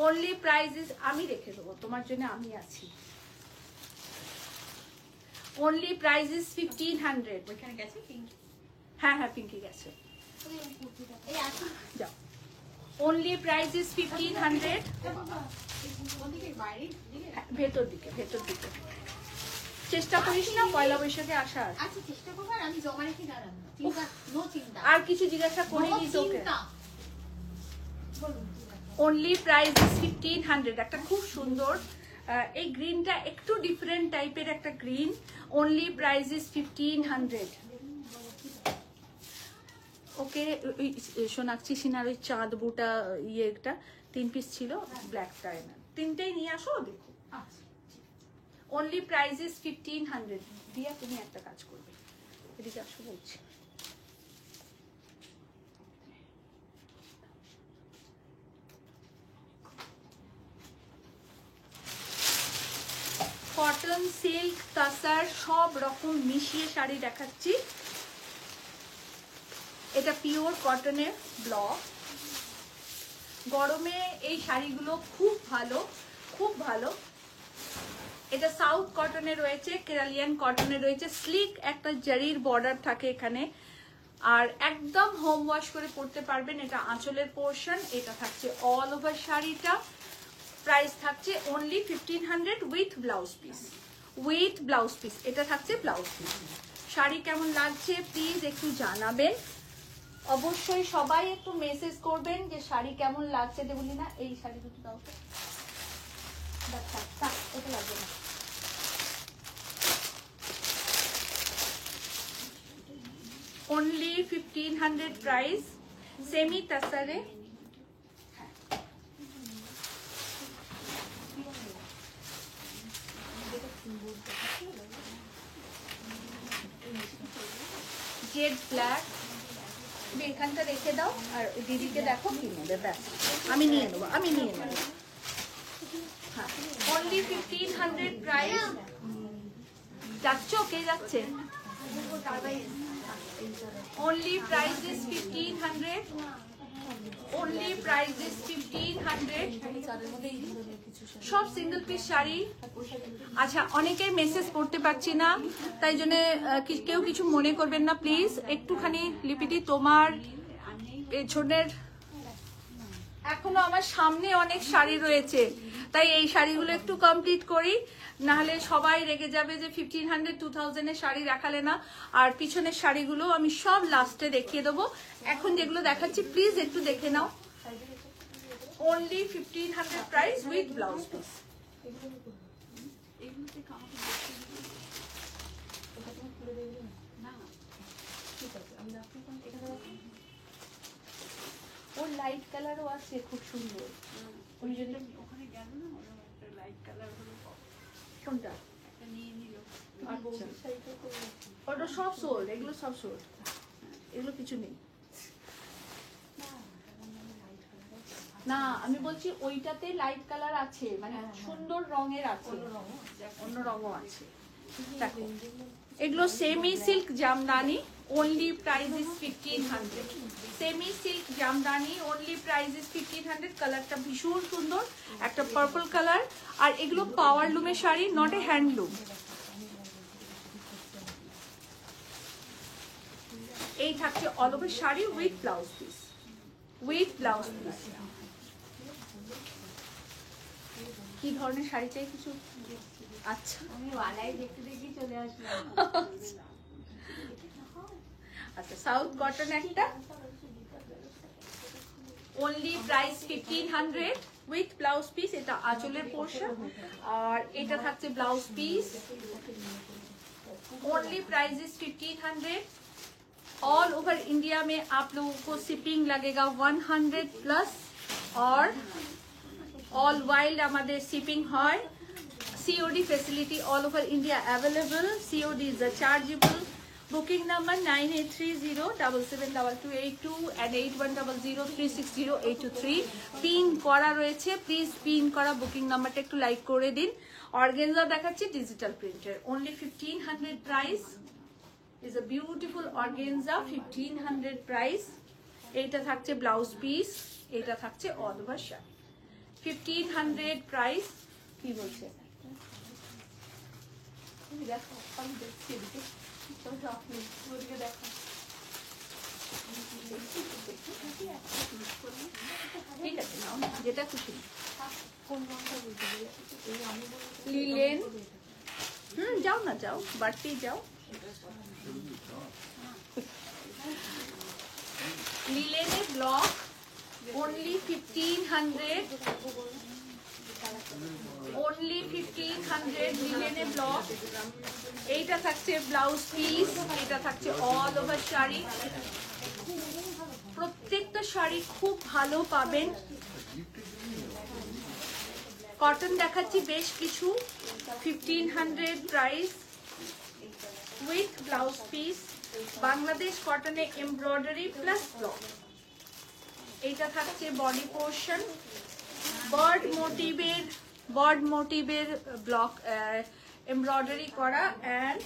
C: অনলি প্রাইস ইজ, আমি রেখে দেবো তোমার জন্য, আমি আছি। Only price is 1500। হ্যাঁ হ্যাঁ পিঙ্কি গেছে, যাও। Only price is 1500। ভেতর দিকে, ভেতর দিকে। চেষ্টা করিস না পয়লা বৈশাখে আসার। আর কিছু জিজ্ঞাসা করিনি তোকে। Only price is 1500। একটা খুব সুন্দর, এই গ্রিনটা একটু ডিফারেন্ট টাইপের একটা গ্রিন। Only price is 1500। ওকে সোনাক্ষী সিনার ওই চাঁদ বুটা ইয়েটা 3 পিস ছিল, ব্ল্যাকটা না, 3টেই নিয়ে আসো। দেখো অনলি প্রাইস ইজ 1500। দিয়া তুমি একটা কাজ করবে, এদিকে আসো বলছি। কটন, সিল্ক, তাসার সব রকম মিশিয়ে শাড়ি দেখাচ্ছি। এটা পিওর কটনের ব্লক। গরমে এই শাড়িগুলো খুব ভালো, খুব ভালো। এটা সাউথ কটনে রয়েছে, কেরালিয়ান কটনে রয়েছে। স্লিক একটা জারির বর্ডার থাকে এখানে, আর একদম হোম ওয়াশ করে পরতে পারবেন। এটা আঁচলের পোর্শন। এটা থাকছে অল ওভার শাড়িটা। প্রাইস থাকছে only 1500 with blouse piece. With blouse piece, এটা থাকছে ব্লাউজ পিস। শাড়ি কেমন লাগছে প্লিজ একটু জানাবেন। অবশ্যই সবাই একটু মেসেজ করবেন যে শাড়ি কেমন লাগছে। দেবলি না এই শাড়ি দুটো দাও তো, ওটা লাগবে না। Only 1500 price. সেমি তাসারে। Jade black. এখানটা রেখে দাও, আর দিদিকে দেখো কি নেবে। ব্যাস আমি নিয়ে নেবো, আমি নিয়ে নেবো। হ্যাঁ অনলি 1500 প্রাইস। যাচ্ছ? কে যাচ্ছে? Only price is 1500। Only price is 1500। সব সিঙ্গেল পিস শাড়ি। আচ্ছা অনেকেই মেসেজ করতে পারছি না, তাই জন্য কেউ কিছু মনে করবেন না প্লিজ। একটুখানি লিপিটি তোমার পেছনের, এখনো আমার সামনে অনেক শাড়ি রয়েছে,
A: তাই এই শাড়িগুলো একটু কমপ্লিট করি, নাহলে সবাই রেগে যাবে যে 1500 2000 এর শাড়ি দেখালে না। আর পিছনের শাড়িগুলো আমি সব লাস্টে দেখিয়ে দেবো। এখন যেগুলো দেখাচ্ছি প্লিজ একটু দেখে নাও। Only 1500 price with blouse piece.
C: ওর লাইট কালারও আছে, খুব সুন্দর। তুমি যদি
A: ওখানে গেল না, একটা লাইট কালার হলো
C: কোনটা
A: একটা নিয়ে নিল।
C: আচ্ছা, ওটা সব সোল্ড, এগুলো সব সোল্ড, এগুলো কিছু নেই। না আমি বলছি ওইটাতে লাইট কালার আছে, মানে সুন্দর রঙের আছে, অন্য রঙও আছে। দেখো এগুলো semi silk Jamdani, only price is 1500। Semi silk Jamdani only price is 1500। কালারটা ভীষণ সুন্দর, একটা পার্পল কালার। আর এগুলো পাওয়ার লুমের শাড়ি, নট এ হ্যান্ডলুম। এই থাকছে all over sari with blouse piece, with blouse piece. কি ধরনের শাড়ি চাই কিছু? আচ্ছা
D: আমি ওয়ালাই দেখতে দেখি চলে আসলাম।
A: আচ্ছা, সাউথ কটন একটা, only price 1500 with blouse piece। এটা আঁচলের পোর্শন, আর এটা থাকছে blouse piece. only price is 1500। All over India में आप लोगों को शिपिंग लगेगा 100 प्लस, और ऑल वाइल्ड हमारे शिपिंग है। COD facility all over India available. COD is a chargeable। Booking number 9830772282 and 8100360823 pin করা রয়েছে। প্লিজ পিন করা বুকিং নাম্বারটা একটু লাইক করে দিন। অর্গানজা দেখাচ্ছি ডিজিটাল প্রিন্টের, only 1500 price. is a beautiful organza, 1500 price। এটা থাকছে ব্লাউজ পিস, এটা থাকছে অল ওভার শাড়ি, 1500 প্রাইস। কি বলছে দেখো, আমি দেখছি এদিকে, ওদিকে দেখো। ঠিক আছে, নাও যেটা খুশি। লিলেন, যাও না, যাও বাড়তি যাও। লিলেনে ব্লক, only 1500, only 1500 লিলেনে ব্লক। এইটা থাকছে ব্লাউজ পিস, এটা থাকছে অল ওভার শাড়ি। প্রত্যেকটা শাড়ি খুব ভালো পাবেন। কটন দেখাচ্ছি বেশ কিছু, 1500 price with blouse piece. Bangladesh কটনে এমব্রয়ডারি প্লাস ব্লক। এটা থাকছে বডি পোর্শন, বার্ড মোটিভের ব্লক এমব্রয়ডারি করা, অ্যান্ড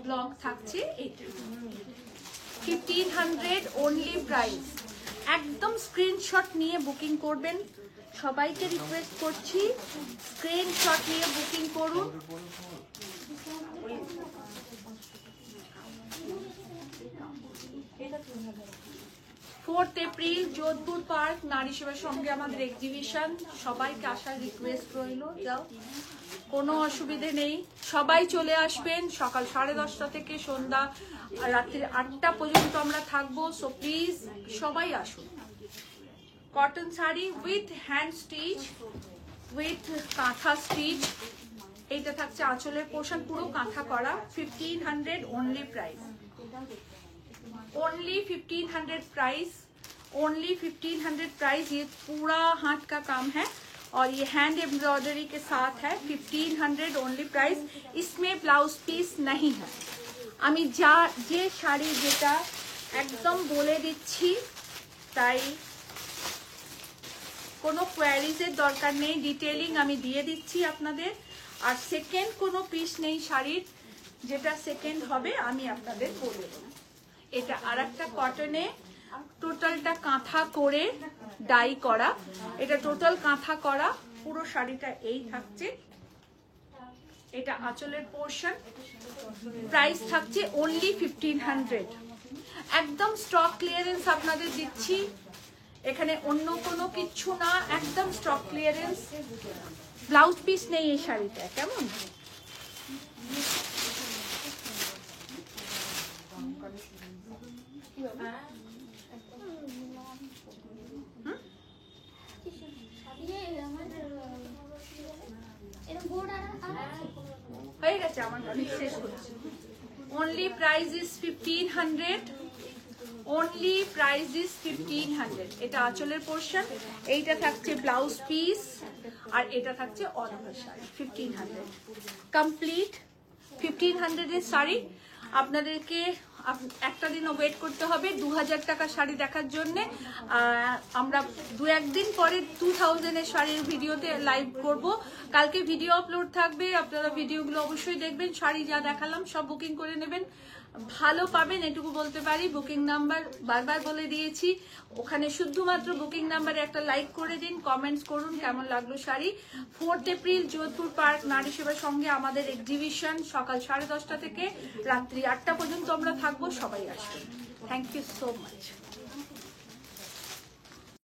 A: ব্লক থাকছে এইটা। 1500 অনলি প্রাইস। একদম স্ক্রিনশট নিয়ে বুকিং করবেন, সবাইকে রিকোয়েস্ট করছি স্ক্রিনশট নিয়ে বুকিং করুন। 4 এপ্রিল যোধপুর পার্ক নারী সেবার সঙ্গে আমাদের এক্সিবিশন, সবাইকে আসার রিকোয়েস্ট রইল। যাও, কোনো অসুবিধে নেই, সবাই চলে আসবেন। সকাল 10:30 থেকে সন্ধ্যা রাত্রি 8টা পর্যন্ত আমরা থাকবো। সো প্লিজ সবাই আসুন। Cotton sari with hand stitch, with কাঁথা স্টিচ। এইটা থাকছে আঁচলের পোর্শন, পুরো কাঁথা করা, 1500 only price, only 1500 price, only 1500 price. ये पूरा हाथ का काम है और ये हैंड एम्ब्रॉयडरी के साथ है। 1500 ओनली प्राइस। इसमें ब्लाउज पीस नहीं है। আমি যা যে শাড়ি যেটা একদম বলে দিচ্ছি, তাই কোনো কোয়ারিজের দরকার নেই, ডিটেইলিং আমি দিয়ে দিচ্ছি আপনাদের। আর সেকেন্ড কোনো পিস নেই শাড়ির, যেটা সেকেন্ড হবে আমি আপনাদের বলে দেব। এটা আরেকটা কটনে টোটালটা কাঁথা করে ডাই করা, এটা টোটাল কাঁথা করা, পুরো শাড়িটা এই থাকছে। এটা আঁচলের পোর্শন, প্রাইস থাকছে অনলি 1500। একদম স্টক ক্লিয়ারেন্স আপনাদের দিচ্ছি। এখানে অন্য কোনো কিচ্ছু না, একদম স্টক ক্লিয়ারেন্স। ব্লাউজ পিস নেই এই শাড়িটা, কেমন? হয়ে গেছে আমার শেষ হচ্ছে। only price is 1500, only price is 1500। এটা আঁচলের পোর্শন, এইটা থাকছে ব্লাউজ পিস, আর এটা থাকছে অল ওভার শাড়ি। 1500 কমপ্লিট। 1500 এর শাড়ি আপনাদেরকে একটা দিনও ওয়েট করতে হবে 2000 টাকা শাড়ি দেখার জন্য। আমরা 2-1 দিন পরে 2000 এর শাড়ির ভিডিওতে লাইভ করব। কালকে ভিডিও আপলোড থাকবে, আপনারা ভিডিওগুলো অবশ্যই দেখবেন। শাড়ি যা দেখালাম সব বুকিং করে নেবেন, ভালো পাবেন এটুকু বলতে পারি। বুকিং নাম্বার বারবার বলে দিয়েছি, ওখানে শুধুমাত্র বুকিং নাম্বারে একটা লাইক করে দিন, কমেন্টস করুন কেমন লাগলো শাড়ি। 4 এপ্রিল যোধপুর পার্ক নারী সেবার সঙ্গে আমাদের এক্সিবিশন, সকাল 10:30 থেকে রাত্রি 8টা পর্যন্ত আমরা থাকবো। সবাই আসবেন। Thank you so much.